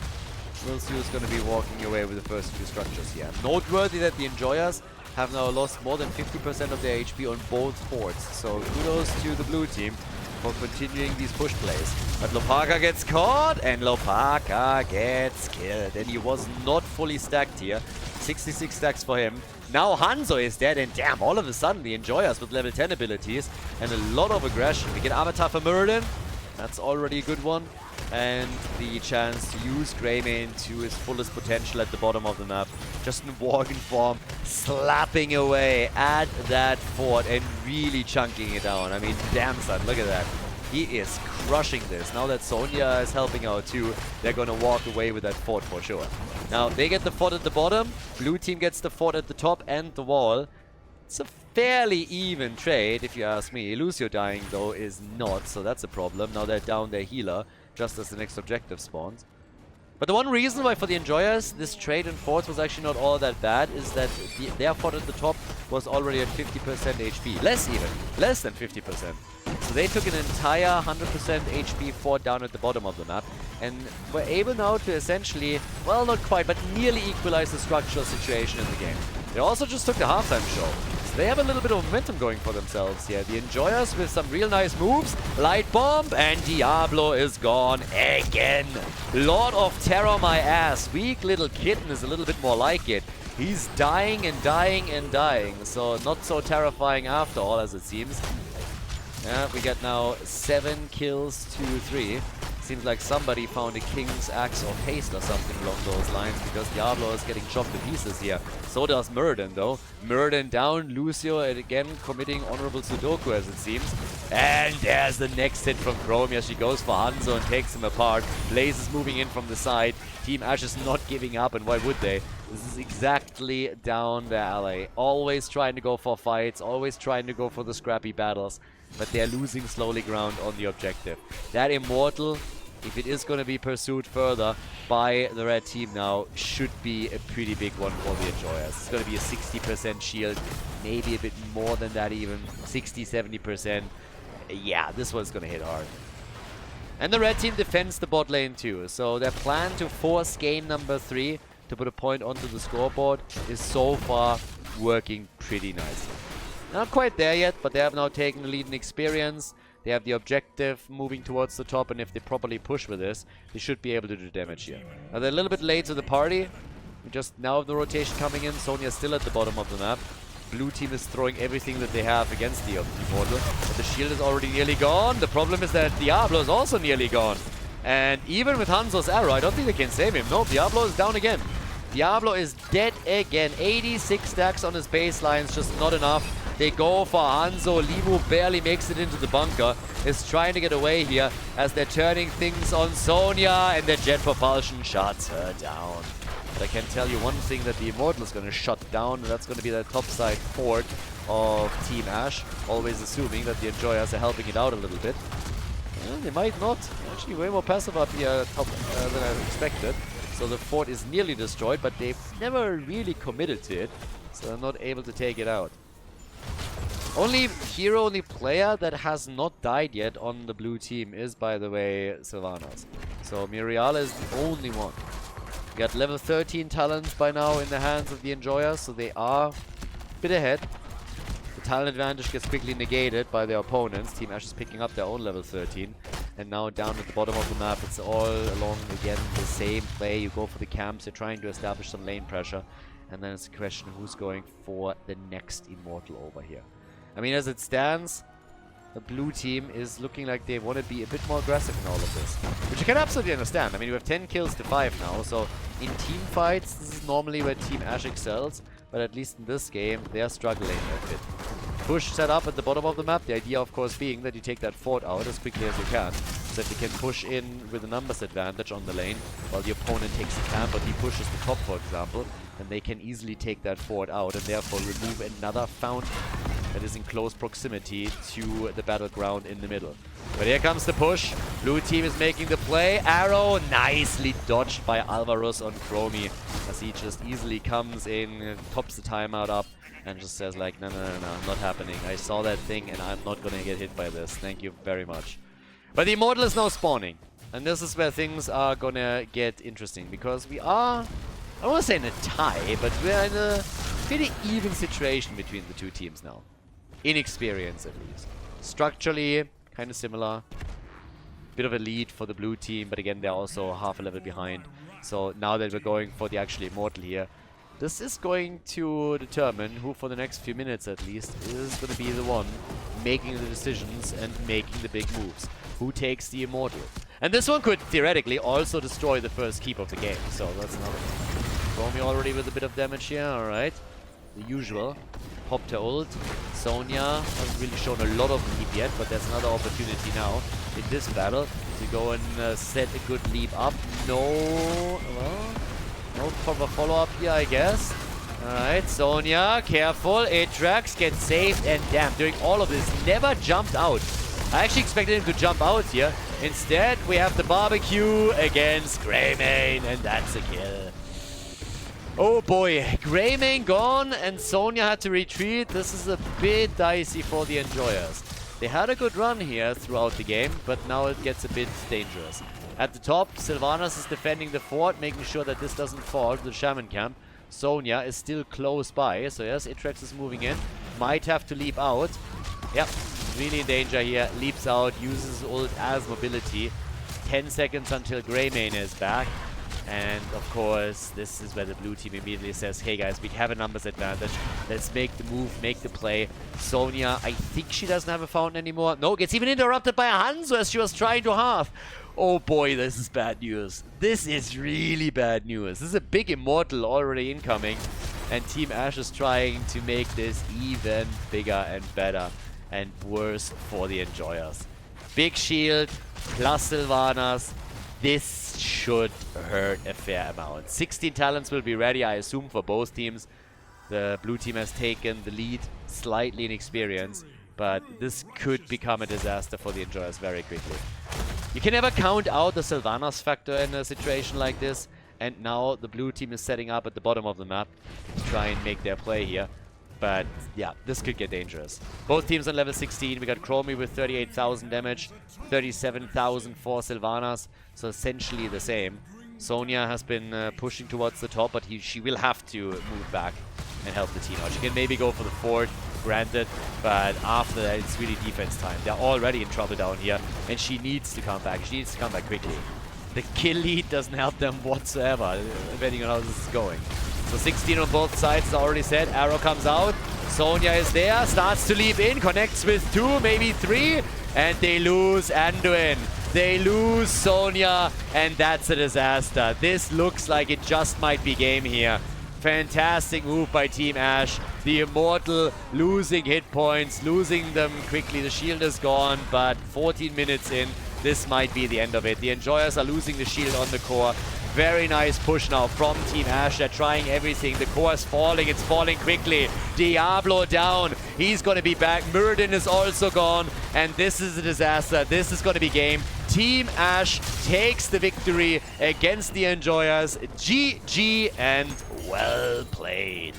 Lucio is going to be walking away with the first few structures here. Noteworthy that the Enjoyers have now lost more than 50% of their HP on both forts. So, kudos to the blue team for continuing these push plays. But Lopaka gets caught, and Lopaka gets killed. And he was not fully stacked here. 66 stacks for him. Now Hanzo is dead, and damn, all of a sudden the Enjoyers with level 10 abilities and a lot of aggression. We get Avatar for Muradin. That's already a good one. And the chance to use Greymane to his fullest potential at the bottom of the map. Just in walking form, slapping away at that fort and really chunking it down. I mean, damn son, look at that. He is crushing this. Now that Sonya is helping out too, they're gonna walk away with that fort for sure. Now, they get the fort at the bottom, blue team gets the fort at the top and the wall. It's a fairly even trade, if you ask me. Lucio dying, though, is not, so that's a problem. Now they're down their healer, just as the next objective spawns. But the one reason why for the Enjoyers this trade in forts was actually not all that bad is that their fort at the top was already at 50% HP. Less even. Less than 50%. So they took an entire 100% HP fort down at the bottom of the map and were able now to essentially, well, not quite, but nearly equalize the structural situation in the game. They also just took the halftime show. So they have a little bit of momentum going for themselves here. The Enjoyers with some real nice moves. Light Bomb, and Diablo is gone again. Lord of Terror, my ass. Weak little kitten is a little bit more like it. He's dying and dying and dying. So not so terrifying after all, as it seems. Yeah, we get now 7 kills to 3. Seems like somebody found a King's Axe of Haste or something along those lines, because Diablo is getting chopped to pieces here. So does Muradin, though. Muradin down, Lucio again committing honorable Sudoku, as it seems. And there's the next hit from Chromia. She goes for Hanzo and takes him apart. Blaze is moving in from the side. Team Ash is not giving up, and why would they? This is exactly down their alley. Always trying to go for fights, always trying to go for the scrappy battles, but they're losing slowly ground on the objective. That Immortal, if it is going to be pursued further by the red team now, should be a pretty big one for the Enjoyers. It's going to be a 60% shield, maybe a bit more than that even, 60-70%. Yeah, this one's going to hit hard. And the red team defends the bot lane too. So their plan to force game number 3 to put a point onto the scoreboard is so far working pretty nicely. Not quite there yet, but they have now taken the lead in experience. They have the objective moving towards the top, and if they properly push with this, they should be able to do damage here. Now they're a little bit late to the party. We just now have the rotation coming in. Sonya's still at the bottom of the map. Blue team is throwing everything that they have against the Immortal. But the shield is already nearly gone. The problem is that Diablo is also nearly gone. And even with Hanzo's arrow, I don't think they can save him. No, Diablo is down again. Diablo is dead again. 86 stacks on his baseline is just not enough. They go for Hanzo. Limu barely makes it into the bunker. Is trying to get away here as they're turning things on Sonya, and the jet propulsion shuts her down. But I can tell you one thing that the Immortal is going to shut down, and that's going to be the topside fort of Team Ash. Always assuming that the Enjoyers are helping it out a little bit. Well, they might not. Actually, way more passive up here top than I expected. So the fort is nearly destroyed, but they've never really committed to it. So they're not able to take it out. Only player that has not died yet on the blue team is, by the way, Sylvanas. So Miriala is the only one. Got level 13 talent by now in the hands of the Enjoyers, so they are a bit ahead. The talent advantage gets quickly negated by their opponents. Team Ash is picking up their own level 13. And now down at the bottom of the map, it's all along, again, the same play. You go for the camps, you're trying to establish some lane pressure. And then it's a question of who's going for the next Immortal over here. I mean, as it stands, the blue team is looking like they want to be a bit more aggressive in all of this. Which I can absolutely understand. I mean, we have 10 kills to 5 now, so in team fights, this is normally where Team Ash excels. But at least in this game, they are struggling a bit. Push set up at the bottom of the map. The idea, of course, being that you take that fort out as quickly as you can, so that you can push in with a numbers advantage on the lane, while the opponent takes a camp, but he pushes the top, for example, and they can easily take that fort out, and therefore remove another fountain that is in close proximity to the battleground in the middle. But here comes the push. Blue team is making the play. Arrow nicely dodged by Alvarez on Chromie, as he just easily comes in, tops the timeout up, and just says like, no, not happening. I saw that thing and I'm not gonna get hit by this. Thank you very much. But the Immortal is now spawning. And this is where things are gonna get interesting, because we are, I don't want to say in a tie, but we're in a pretty even situation between the two teams now. In experience, at least. Structurally, kind of similar. Bit of a lead for the blue team, but again, they're also half a level behind. So now that we're going for the actual Immortal here, this is going to determine who, for the next few minutes at least, is going to be the one making the decisions and making the big moves. Who takes the Immortal? And this one could theoretically also destroy the first keep of the game. So that's another one. Chromie already with a bit of damage here. Alright. The usual. Popped her ult. Sonya hasn't really shown a lot of leap yet, but there's another opportunity now in this battle to go and set a good leap up. No proper follow-up here, I guess. Alright, Sonya, careful. Atrax gets saved, and damn, during all of this, never jumped out. I actually expected him to jump out here. Instead, we have the barbecue against Greymane, and that's a kill. Oh boy, Greymane gone, and Sonya had to retreat. This is a bit dicey for the Enjoyers. They had a good run here throughout the game, but now it gets a bit dangerous. At the top, Sylvanas is defending the fort, making sure that this doesn't fall to the Shaman camp. Sonya is still close by, so yes, Atrax is moving in. Might have to leap out. Yep, really in danger here. Leaps out, uses ult as mobility. 10 seconds until Greymane is back. And of course, this is where the blue team immediately says, hey guys, we have a numbers advantage. Let's make the move, make the play. Sonya, I think she doesn't have a fountain anymore. No, gets even interrupted by a Hanzo as she was trying to half. Oh boy, this is bad news. This is really bad news. This is a big Immortal already incoming. And Team Ash is trying to make this even bigger and better and worse for the Enjoyers. Big shield plus Sylvanas. This should hurt a fair amount. 16 talents will be ready, I assume, for both teams. The blue team has taken the lead slightly in experience, but this could become a disaster for the Enjoyers very quickly. You can never count out the Sylvanas factor in a situation like this, and now the blue team is setting up at the bottom of the map to try and make their play here. but yeah, this could get dangerous. Both teams on level 16. We got Chromie with 38,000 damage, 37,000 for Sylvanas, so essentially the same. Sonya has been pushing towards the top, but she will have to move back and help the team out. She can maybe go for the fort, granted, but after that, it's really defense time. They're already in trouble down here, and she needs to come back. She needs to come back quickly. The kill lead doesn't help them whatsoever, depending on how this is going. So 16 on both sides, as I already said. Arrow comes out. Sonya is there, starts to leap in, connects with 2, maybe 3, and they lose Anduin. They lose Sonya, and that's a disaster. This looks like it just might be game here. Fantastic move by Team Ash. The Immortal losing hit points, losing them quickly. The shield is gone, but 14 minutes in, this might be the end of it. The Enjoyers are losing the shield on the core. Very nice push now from Team Ash. They're trying everything. The core is falling. It's falling quickly. Diablo down. He's going to be back. Murden is also gone. And this is a disaster. This is going to be game. Team Ash takes the victory against the Enjoyers. GG and well played.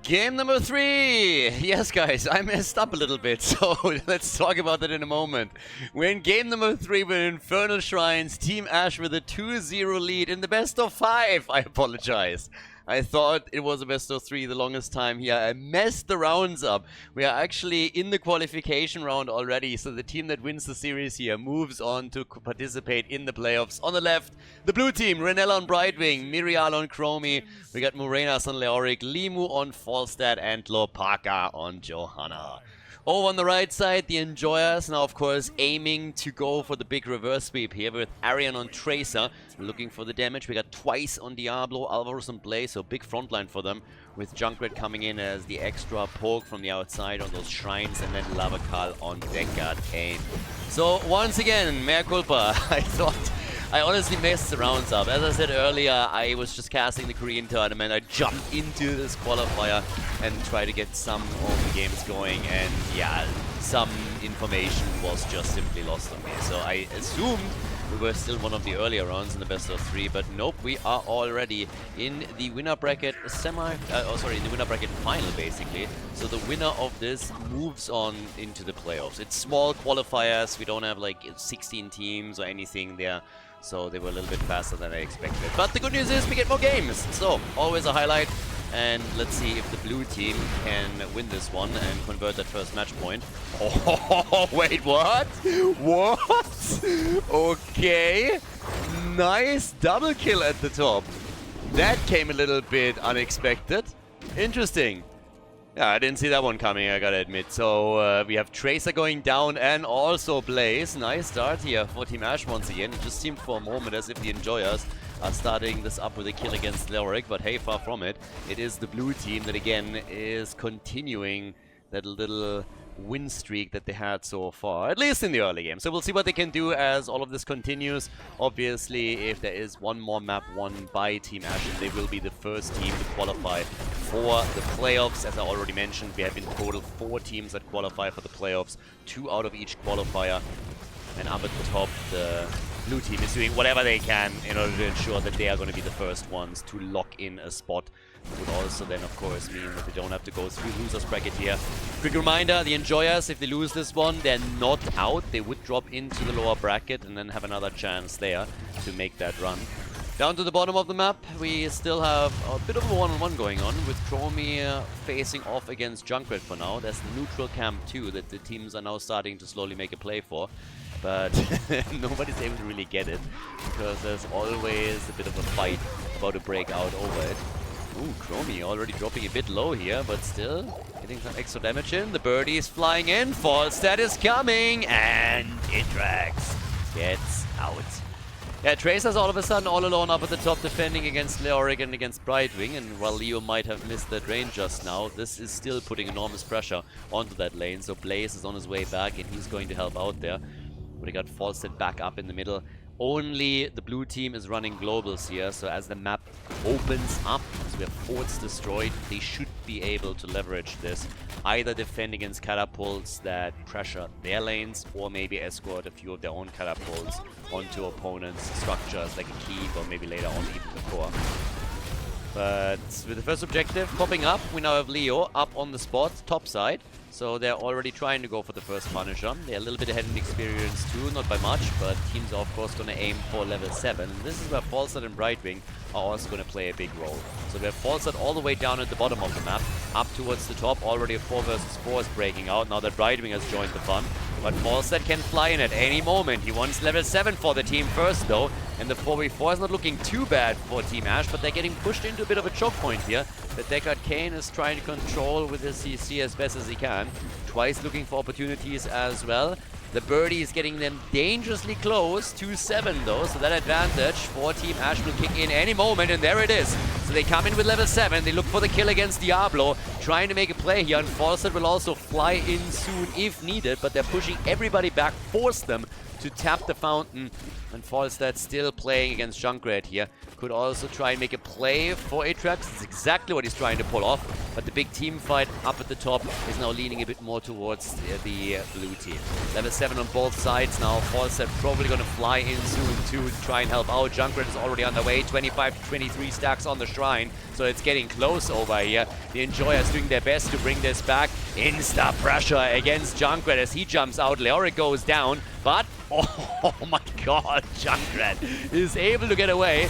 Game number 3! Yes, guys, I messed up a little bit, so let's talk about that in a moment. We're in game number 3 with Infernal Shrines, Team Ash with a 2-0 lead in the best of 5. I apologize. I thought it was a best of 3 the longest time here. I messed the rounds up. We are actually in the qualification round already, so the team that wins the series here moves on to participate in the playoffs. On the left, the blue team, Renella on Brightwing, Mirial on Chromie, we got Morenas on Leoric, Limu on Falstad, and Lopaka on Johanna. Over on the right side, the Enjoyers now, of course, aiming to go for the big reverse sweep here with Arian on Tracer, looking for the damage. We got twice on Diablo, Alvarez and Blaze, so big frontline for them, with Junkrat coming in as the extra poke from the outside on those shrines, and then Lavakal on Vanguard aim. So, once again, mea culpa. I honestly messed the rounds up. As I said earlier, I was just casting the Korean tournament. I jumped into this qualifier and tried to get some of the games going, and yeah, some information was just simply lost on me. So I assumed we were still one of the earlier rounds in the best of 3, but nope, we are already in the winner bracket in the winner bracket final, basically. So the winner of this moves on into the playoffs. It's small qualifiers. We don't have like 16 teams or anything there. So they were a little bit faster than I expected. But the good news is we get more games. So always a highlight. And let's see if the blue team can win this one and convert that first match point. Oh, wait, what? What? Okay. Nice double kill at the top. That came a little bit unexpected. Interesting. Yeah, I didn't see that one coming, I gotta admit. So we have Tracer going down and also Blaze. Nice start here for Team Ash once again. It just seemed for a moment as if the Enjoyers are starting this up with a kill against Leoric, but hey, far from it. It is the blue team that again is continuing that little win streak that they had so far, at least in the early game. So we'll see what they can do as all of this continues. Obviously, if there is one more map won by Team Ash, they will be the first team to qualify for the playoffs. As I already mentioned, we have in total 4 teams that qualify for the playoffs, 2 out of each qualifier. And up at the top, the blue team is doing whatever they can in order to ensure that they are going to be the first ones to lock in a spot. It would also then, of course, mean that they don't have to go through losers bracket here. Quick reminder, the Enjoyers, if they lose this one, they're not out. They would drop into the lower bracket and then have another chance there to make that run. Down to the bottom of the map, we still have a bit of a one-on-one going on with Chromie facing off against Junkrat for now. There's the neutral camp too that the teams are now starting to slowly make a play for. But nobody's able to really get it because there's always a bit of a fight about to break out over it. Ooh, Chromie already dropping a bit low here, but still getting some extra damage in. The birdie is flying in, Falstad is coming, and Indrax gets out. Yeah, Tracer's all of a sudden all alone up at the top defending against Leoric and against Brightwing, and while Leo might have missed that range just now, this is still putting enormous pressure onto that lane, so Blaze is on his way back and he's going to help out there. But he got Falstad back up in the middle. Only the blue team is running globals here, so as the map opens up, as we have forts destroyed, they should be able to leverage this. Either defend against catapults that pressure their lanes, or maybe escort a few of their own catapults onto opponents' structures, like a keep, or maybe later on even the core. But with the first objective popping up, we now have Leo up on the spot, top side. So they're already trying to go for the first Punisher. They're a little bit ahead in experience too, not by much, but teams are of course going to aim for level 7. This is where Falstad and Brightwing are also going to play a big role. So we have Falstad all the way down at the bottom of the map, up towards the top. Already a 4 versus 4 is breaking out, now that Brightwing has joined the fun. But Falstad can fly in at any moment. He wants level 7 for the team first though, and the 4v4 is not looking too bad for Team Ash, but they're getting pushed into a bit of a choke point here that Deckard Kane is trying to control with his CC as best as he can. Twice looking for opportunities as well. The birdie is getting them dangerously close to 7 though, so that advantage for Team Ash will kick in any moment, and there it is. So they come in with level 7, they look for the kill against Diablo, trying to make a play here, and Falstad will also fly in soon if needed, but they're pushing everybody back, force them to tap the fountain, and Falstad still playing against Junkrat here. Could also try and make a play for Atrax. It's exactly what he's trying to pull off, but the big team fight up at the top is now leaning a bit more towards the blue team. Level 7 on both sides now. Falstad probably going to fly in soon too to try and help out. Junkrat is already on the way. 25 to 23 stacks on the shrine, so it's getting close over here. The Enjoyers doing their best to bring this back. Insta pressure against Junkrat as he jumps out. Leoric goes down, but oh my god, Junkrat is able to get away.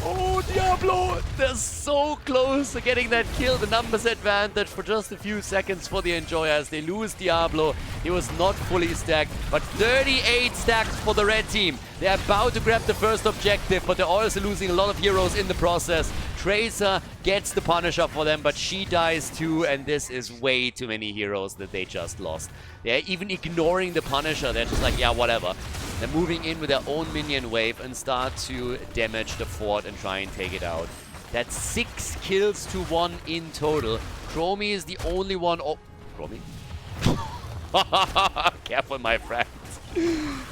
Oh, Diablo! They're so close to getting that kill. The numbers advantage for just a few seconds for the Enjoyers. They lose Diablo. He was not fully stacked, but 38 stacks for the red team. They're about to grab the first objective, but they're also losing a lot of heroes in the process. Tracer gets the Punisher for them, but she dies too, and this is way too many heroes that they just lost. They're even ignoring the Punisher. They're just like, yeah, whatever. They're moving in with their own minion wave and start to damage the fort and try and take it out. That's 6 kills to 1 in total. Chromie is the only one. Oh, Chromie? Careful, my friends.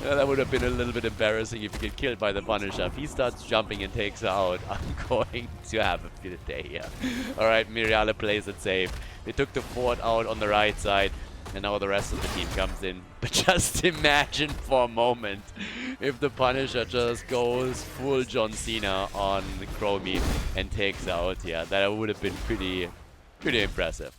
That would have been a little bit embarrassing if you get killed by the Punisher. If he starts jumping and takes her out, I'm going to have a field day here. Alright, Miriale plays it safe. They took the fort out on the right side, and now the rest of the team comes in. But just imagine for a moment if the Punisher just goes full John Cena on Chromie and takes out. Yeah, that would have been pretty impressive.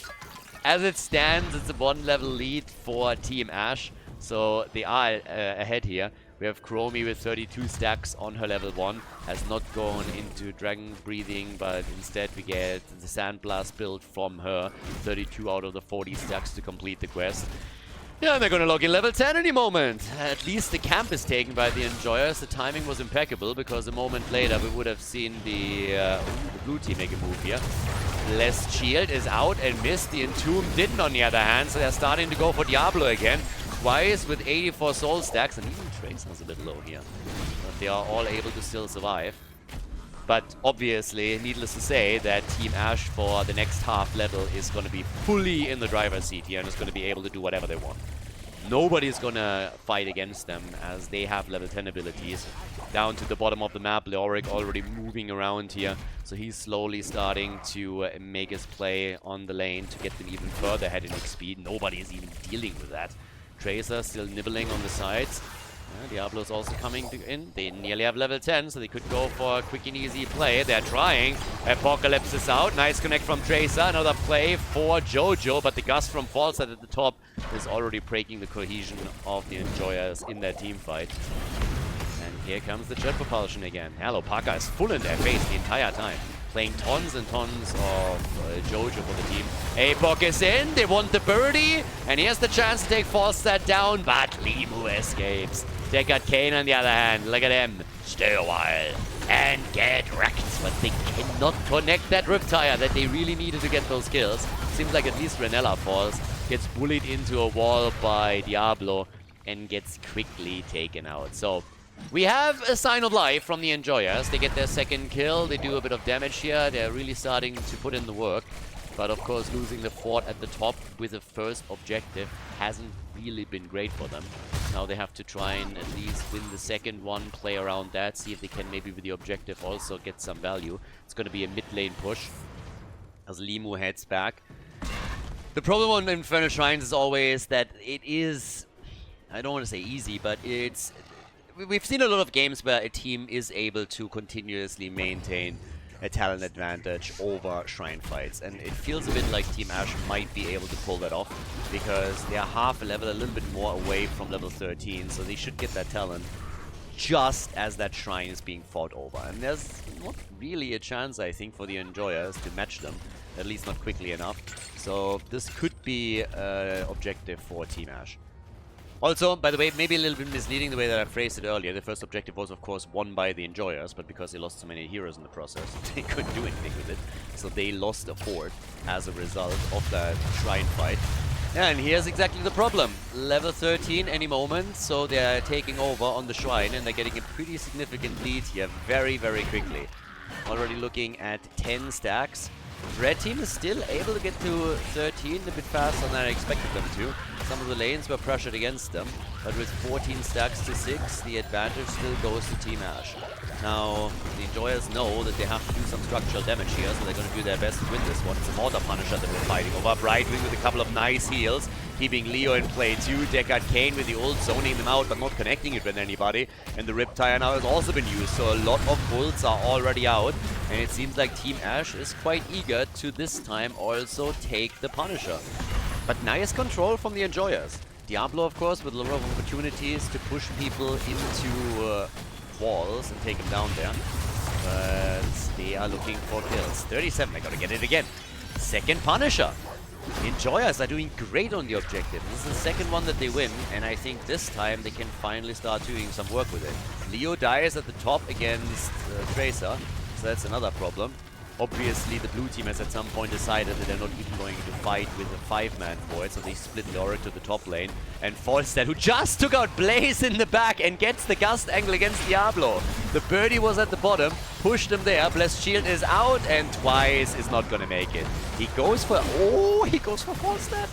As it stands, it's a 1-level lead for Team Ash. So they are ahead here. We have Chromie with 32 stacks on her level 1. Has not gone into Dragon Breathing, but instead we get the Sandblast build from her. 32 out of the 40 stacks to complete the quest. Yeah, they're gonna log in level 10 any moment. At least the camp is taken by the Enjoyers. The timing was impeccable, because a moment later we would have seen the blue team make a move here. Blessed Shield is out and missed. The Entomb didn't, on the other hand, so they're starting to go for Diablo again. Twice with 84 soul stacks, and even Tracer's a bit low here. But they are all able to still survive. But obviously, needless to say, that Team Ash for the next half level is going to be fully in the driver's seat here and is going to be able to do whatever they want. Nobody's going to fight against them, as they have level 10 abilities. Down to the bottom of the map, Leoric already moving around here. So he's slowly starting to make his play on the lane to get them even further ahead in XP. Nobody is even dealing with that. Tracer still nibbling on the sides. Diablo's also coming in. They nearly have level 10, so they could go for a quick and easy play. They're trying. Apocalypse is out. Nice connect from Tracer. Another play for Jojo, but the gust from Falstad at the top is already breaking the cohesion of the Enjoyers in their team fight. And here comes the jet propulsion again. Hello, Parker is full in their face the entire time. Playing tons and tons of Jojo for the team. Apok is in, they want the birdie, and here's the chance to take Falstad down, but Limu escapes. Deckard Kane on the other hand, look at him. Stay a while and get wrecked. But they cannot connect that Riptire that they really needed to get those kills. Seems like at least Renella falls, gets bullied into a wall by Diablo, and gets quickly taken out. So we have a sign of life from the Enjoyers. They get their second kill. They do a bit of damage here. They're really starting to put in the work. But of course, losing the fort at the top with the first objective hasn't really been great for them. Now they have to try and at least win the second one, play around that, see if they can maybe with the objective also get some value. It's going to be a mid lane push as Limu heads back. The problem on Infernal Shrines is always that it is, I don't want to say easy, but it's... We've seen a lot of games where a team is able to continuously maintain a talent advantage over shrine fights, and it feels a bit like Team Ash might be able to pull that off because they are half a level, a little bit more away from level 13, so they should get that talent just as that shrine is being fought over. And there's not really a chance, I think, for the Enjoyers to match them, at least not quickly enough. So this could be objective for Team Ash. Also, by the way, maybe a little bit misleading the way that I phrased it earlier. The first objective was, of course, won by the Enjoyers, but because they lost so many heroes in the process, they couldn't do anything with it. So they lost a fort as a result of that shrine fight. And here's exactly the problem. Level 13 any moment, so they're taking over on the shrine, and they're getting a pretty significant lead here very, very quickly. Already looking at 10 stacks. Red team is still able to get to 13 a bit faster than I expected them to. Some of the lanes were pressured against them, but with 14 stacks to 6, the advantage still goes to Team Ash. Now, the Enjoyers know that they have to do some structural damage here, so they're going to do their best to win this one. It's a Mortar Punisher that we're fighting over. Brightwing with a couple of nice heals, keeping Leo in play too. Deckard Cain with the ult, zoning them out, but not connecting it with anybody. And the Riptire now has also been used, so a lot of ults are already out. And it seems like Team Ash is quite eager to this time also take the Punisher. But nice control from the Enjoyers. Diablo, of course, with a lot of opportunities to push people into walls and take them down there. But they are looking for kills. 37, they gotta get it again. Second Punisher. Enjoyers are doing great on the objective. This is the second one that they win, and I think this time they can finally start doing some work with it. Leo dies at the top against Tracer, so that's another problem. Obviously, the blue team has at some point decided that they're not even going to fight with a 5-man for it, so they split Leoric to the top lane. And Falstad, who just took out Blaze in the back and gets the gust angle against Diablo. The birdie was at the bottom, pushed him there. Blessed Shield is out, and Twice is not going to make it. He goes for... Oh, he goes for Falstad.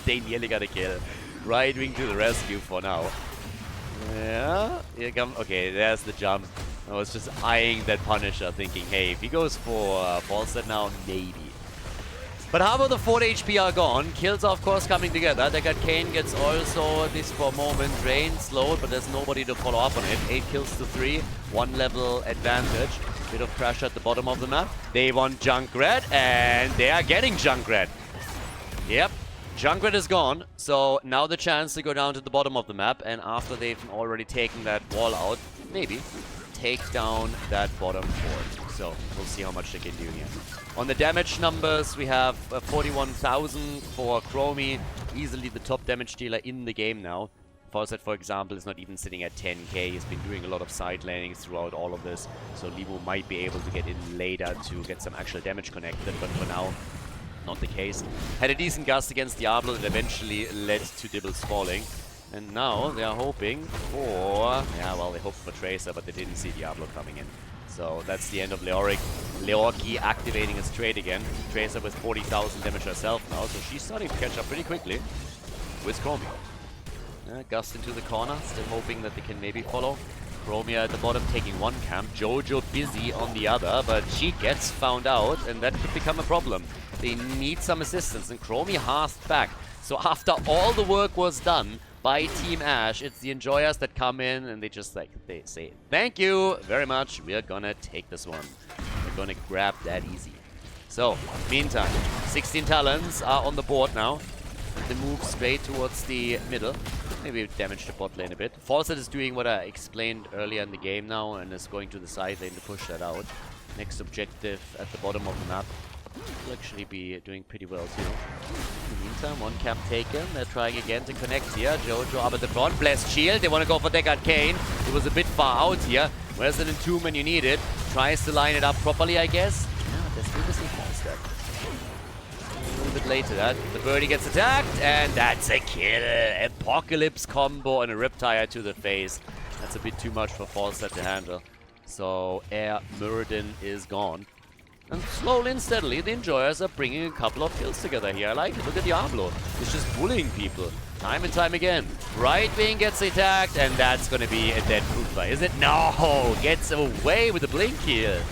They nearly got a kill. Brightwing to the rescue for now. Yeah, here comes... Okay, there's the jump. I was just eyeing that Punisher, thinking, hey, if he goes for Falstad now, maybe. But how about the 4 HP are gone? Kills are, of course, coming together. Deckard Cain gets also, at least for a moment, drained, slowed, but there's nobody to follow up on it. 8 kills to 3, 1 level advantage. Bit of pressure at the bottom of the map. They want Junkrat, and they are getting Junkrat. Yep. Junkrat is gone, so now the chance to go down to the bottom of the map, and after they've already taken that wall out, maybe take down that bottom fort. So we'll see how much they can do here. On the damage numbers, we have 41,000 for Chromie, easily the top damage dealer in the game now. Falstad, for example, is not even sitting at 10k. He's been doing a lot of side lanings throughout all of this, so Limo might be able to get in later to get some actual damage connected, but for now, not the case. Had a decent gust against Diablo that eventually led to Dibbles falling. And now they are hoping for... Yeah, well, they hoped for Tracer, but they didn't see Diablo coming in. So that's the end of Leoric. Leorki activating his trade again. Tracer with 40,000 damage herself now, so she's starting to catch up pretty quickly with Chromie. Gust into the corner, still hoping that they can maybe follow. Chromia at the bottom taking one camp, Jojo busy on the other, but she gets found out, and that could become a problem. They need some assistance, and Chromie harsed back. So after all the work was done by Team Ash, it's the Enjoyers that come in, and they just like, they say, thank you very much, we're gonna take this one. We're gonna grab that easy. So, meantime, 16 talents are on the board now. They move straight towards the middle. Maybe damage the bot lane a bit. Falstad is doing what I explained earlier in the game now, and is going to the side lane to push that out. Next objective at the bottom of the map. Will actually be doing pretty well too. In the meantime, one camp taken. They're trying again to connect here. Jojo up at the front. Blessed Shield. They want to go for Deckard Cain. It was a bit far out here. Where's the entombment you need it? Tries to line it up properly, I guess. Yeah, they're still missing Falstad. A little bit late to that. The birdie gets attacked, and that's a kill. Apocalypse combo and a Riptire to the face. That's a bit too much for Falstad to handle. So Air Muradin is gone. And slowly and steadily, the Enjoyers are bringing a couple of kills together here. I like it. Look at Diablo. He's just bullying people. Time and time again. Right wing gets attacked, and that's going to be a dead Kukla, is it? No! Gets away with the blink here.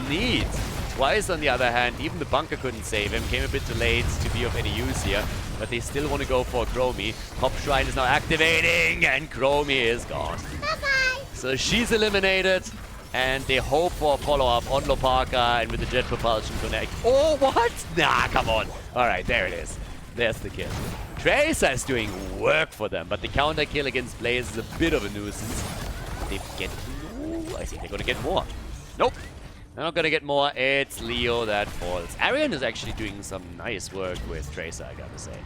Neat. Twice, on the other hand, even the bunker couldn't save him. Came a bit too late to be of any use here. But they still want to go for Chromie. Top Shrine is now activating, and Chromie is gone. Bye-bye. So she's eliminated. And they hope for a follow-up on Lopaka, and with the jet propulsion connect. Oh, what? Nah, come on. All right, there it is. There's the kill. Tracer is doing work for them, but the counter kill against Blaze is a bit of a nuisance. They get... Ooh, I think they're going to get more. Nope. They're not going to get more. It's Leo that falls. Arian is actually doing some nice work with Tracer, I gotta say.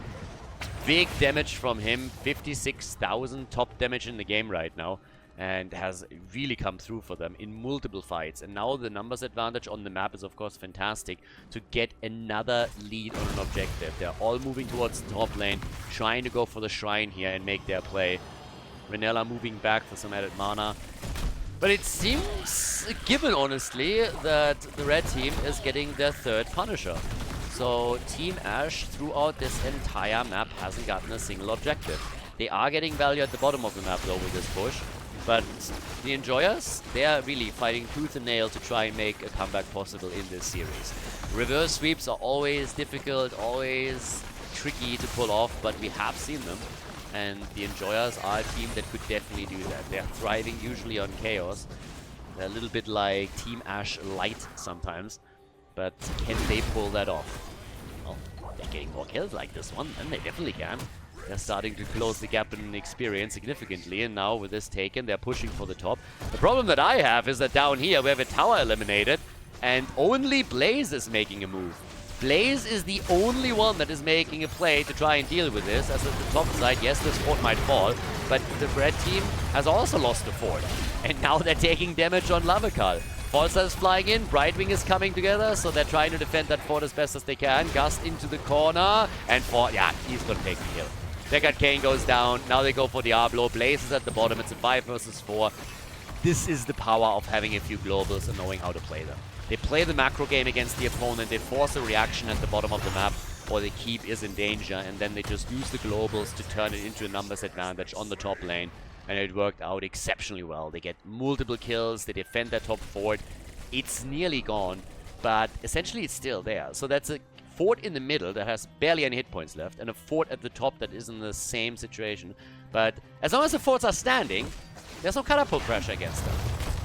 Big damage from him. 56,000 top damage in the game right now. And has really come through for them in multiple fights. And now the numbers advantage on the map is of course fantastic to get another lead on an objective. They're all moving towards the top lane, trying to go for the shrine here and make their play. Renella moving back for some added mana. But it seems given, honestly, that the red team is getting their third Punisher. So Team Ash throughout this entire map hasn't gotten a single objective. They are getting value at the bottom of the map though with this push. But the Enjoyers, they are really fighting tooth and nail to try and make a comeback possible in this series. Reverse sweeps are always difficult, always tricky to pull off, but we have seen them. And the Enjoyers are a team that could definitely do that. They're thriving usually on chaos. They're a little bit like Team Ash Light sometimes. But can they pull that off? Well, they're getting more kills like this one, and they definitely can. They're starting to close the gap in experience significantly, and now with this taken, they're pushing for the top. The problem that I have is that down here we have a tower eliminated, and only Blaze is making a move. Blaze is the only one that is making a play to try and deal with this, as at the top side, yes, this fort might fall, but the red team has also lost a fort, and now they're taking damage on Lavakal. Falsa is flying in, Brightwing is coming together, so they're trying to defend that fort as best as they can. Gust into the corner, and Fort, yeah, he's gonna take the kill. Deckard Kane goes down. Now they go for Diablo. Blaze is at the bottom. It's a 5 versus 4. This is the power of having a few globals and knowing how to play them. They play the macro game against the opponent. They force a reaction at the bottom of the map, or the keep is in danger, and then they just use the globals to turn it into a numbers advantage on the top lane. And it worked out exceptionally well. They get multiple kills. They defend their top fort. It's nearly gone, but essentially it's still there. So that's a fort in the middle that has barely any hit points left, and a fort at the top that is in the same situation. But as long as the forts are standing, there's no catapult pressure against them.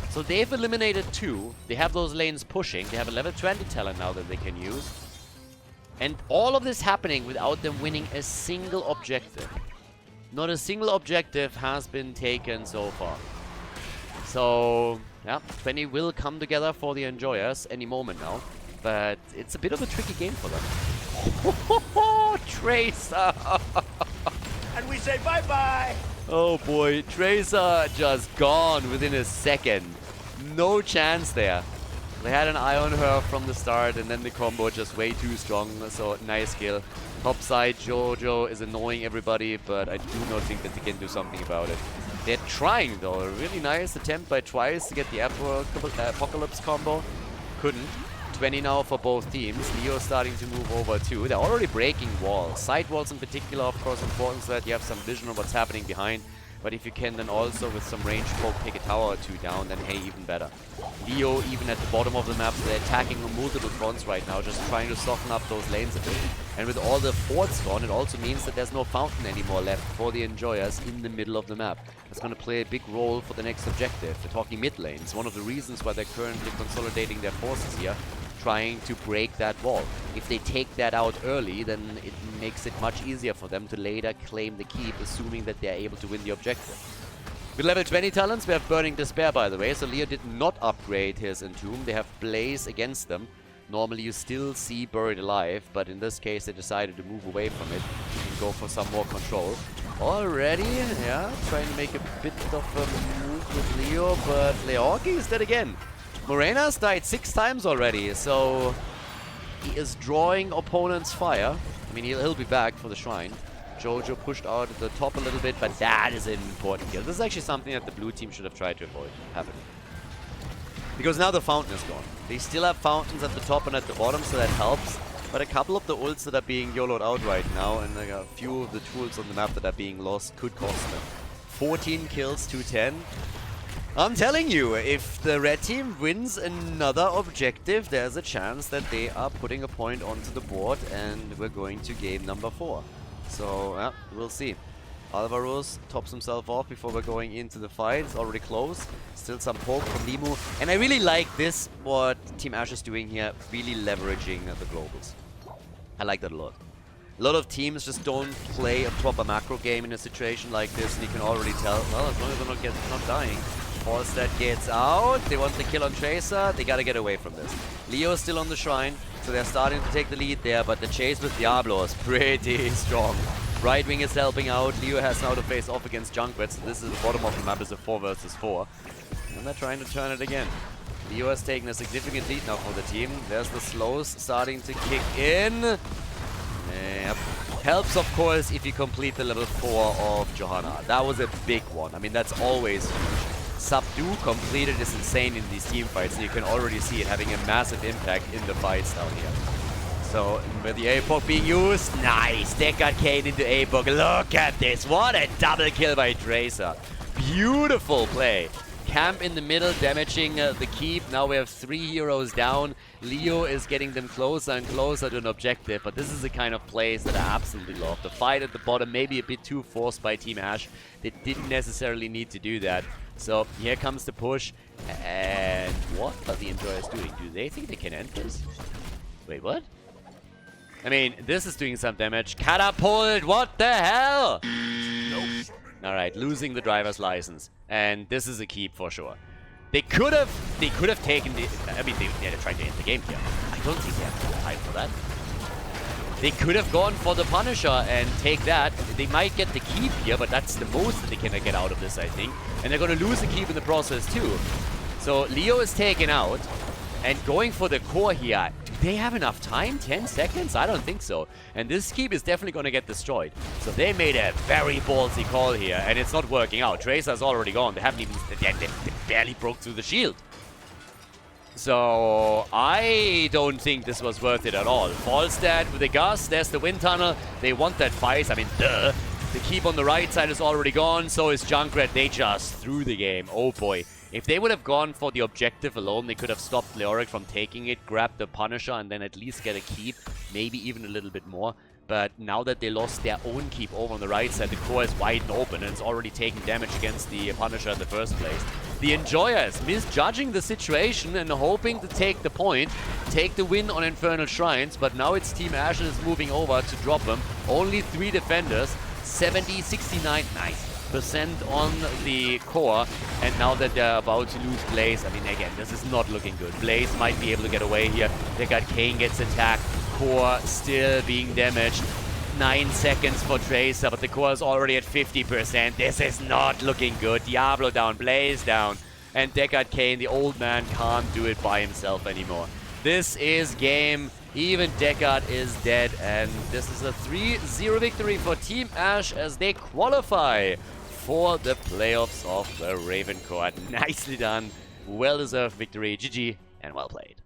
So they've eliminated 2. They have those lanes pushing. They have a level 20 talent now that they can use. And all of this happening without them winning a single objective. Not a single objective has been taken so far. So, yeah, 20 will come together for the Enjoyers any moment now. But it's a bit of a tricky game for them. Tracer! And we say bye-bye! Oh boy, Tracer just gone within a second. No chance there. They had an eye on her from the start, and then the combo just way too strong, so nice kill. Top side, Jojo is annoying everybody, but I do not think that they can do something about it. They're trying though, a really nice attempt by Twice to get the Apocalypse combo. Couldn't. 20 now for both teams. Leo starting to move over too. They're already breaking walls. Side walls in particular, of course, important so that you have some vision of what's happening behind. But if you can then also with some range poke take a tower or 2 down, then hey, even better. Leo even at the bottom of the map, so they're attacking on multiple fronts right now, just trying to soften up those lanes a bit. And with all the forts gone, it also means that there's no fountain anymore left for the Enjoyers in the middle of the map. That's going to play a big role for the next objective. We're talking mid lanes, one of the reasons why they're currently consolidating their forces here, trying to break that wall. If they take that out early, then it makes it much easier for them to later claim the keep, assuming that they're able to win the objective. With level 20 talents, we have Burning Despair, by the way, so Leo did not upgrade his Entomb. They have Blaze against them. Normally you still see Buried Alive, but in this case they decided to move away from it and go for some more control. Already, yeah, trying to make a bit of a move with Leo, but Leorki is dead again. Morena's died 6 times already, so he is drawing opponents' fire. I mean, he'll be back for the shrine. Jojo pushed out at the top a little bit, but that is an important kill. This is actually something that the blue team should have tried to avoid happening. Because now the fountain is gone. They still have fountains at the top and at the bottom, so that helps. But a couple of the ults that are being YOLO'd out right now, and like a few of the tools on the map that are being lost, could cost them. 14 kills to 10. I'm telling you, if the red team wins another objective, there's a chance that they are putting a point onto the board, and we're going to game number 4. So, yeah, we'll see. Alvaros tops himself off before we're going into the fight. It's already close. Still some poke from Limu. And I really like this, what Team Ash is doing here, really leveraging the globals. I like that a lot. A lot of teams just don't play a proper macro game in a situation like this, and you can already tell, well, as long as they're not dying. Falstad gets out. They want the kill on Tracer. They gotta get away from this. Leo is still on the shrine, so they're starting to take the lead there, but the chase with Diablo is pretty strong. Right wing is helping out. Leo has now to face off against Junkrat, so this is the bottom of the map, is a 4 versus 4. And they're trying to turn it again. Leo has taken a significant lead now for the team. There's the slows starting to kick in. Yep. Helps, of course, if you complete the level 4 of Johanna. That was a big one. I mean, that's always huge. Subdue completed is insane in these team fights, and you can already see it having a massive impact in the fights down here. So, with the APOC being used, nice! Deckard Kane into APOC. Look at this! What a double kill by Tracer. Beautiful play. Camp in the middle, damaging the keep. Now we have 3 heroes down. Leo is getting them closer and closer to an objective, but this is the kind of plays that I absolutely love. The fight at the bottom may be a bit too forced by Team Ash. They didn't necessarily need to do that. So here comes the push. And what are the Enjoyers doing? Do they think they can end this? Wait, what? I mean, this is doing some damage. Catapult! What the hell? Nope. Alright, losing the driver's license. And this is a keep for sure. They could have taken the... I mean, they're trying to end the game here. I don't think they have time for that. They could have gone for the Punisher and take that. They might get the keep here, but that's the most that they can get out of this, I think. And they're going to lose the keep in the process too. So Leo is taken out. And going for the core here, do they have enough time? 10 seconds? I don't think so. And this keep is definitely going to get destroyed. So they made a very ballsy call here, and it's not working out. Tracer's already gone. They haven't even... They barely broke through the shield. So I don't think this was worth it at all. Falstad with the Gus. There's the wind tunnel. They want that fight. I mean, duh. The keep on the right side is already gone. So is Junkrat. They just threw the game. Oh boy. If they would have gone for the objective alone, they could have stopped Leoric from taking it, grabbed the Punisher, and then at least get a keep, maybe even a little bit more. But now that they lost their own keep over on the right side, the core is wide open and it's already taking damage against the Punisher in the first place. The Enjoyers misjudging the situation and hoping to take the point, take the win on Infernal Shrines, but now it's Team Ashen is moving over to drop them. Only 3 defenders, 70, 69, nice. % on the core, and now that they're about to lose Blaze, I mean, again, this is not looking good. Blaze might be able to get away here. Deckard Kane gets attacked. Core still being damaged. 9 seconds for Tracer, but the core is already at 50%. This is not looking good. Diablo down, Blaze down, and Deckard Kane, the old man, can't do it by himself anymore. This is game. Even Deckard is dead, and this is a 3-0 victory for Team Ash as they qualify for the playoffs of the RavenCourt. Nicely done. Well-deserved victory. GG and well played.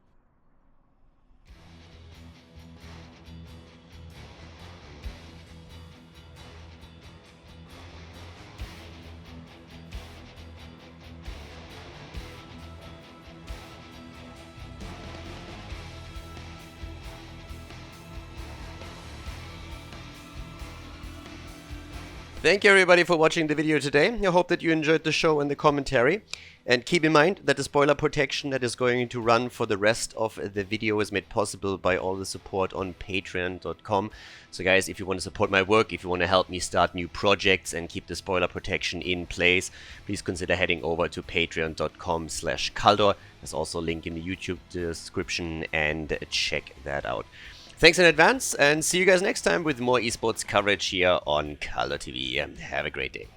Thank you everybody for watching the video today. I hope that you enjoyed the show and the commentary. And keep in mind that the spoiler protection that is going to run for the rest of the video is made possible by all the support on patreon.com. So guys, if you want to support my work, if you want to help me start new projects and keep the spoiler protection in place, please consider heading over to patreon.com/Khaldor. There's also a link in the YouTube description, and check that out. Thanks in advance, and see you guys next time with more esports coverage here on Khaldor TV. Have a great day.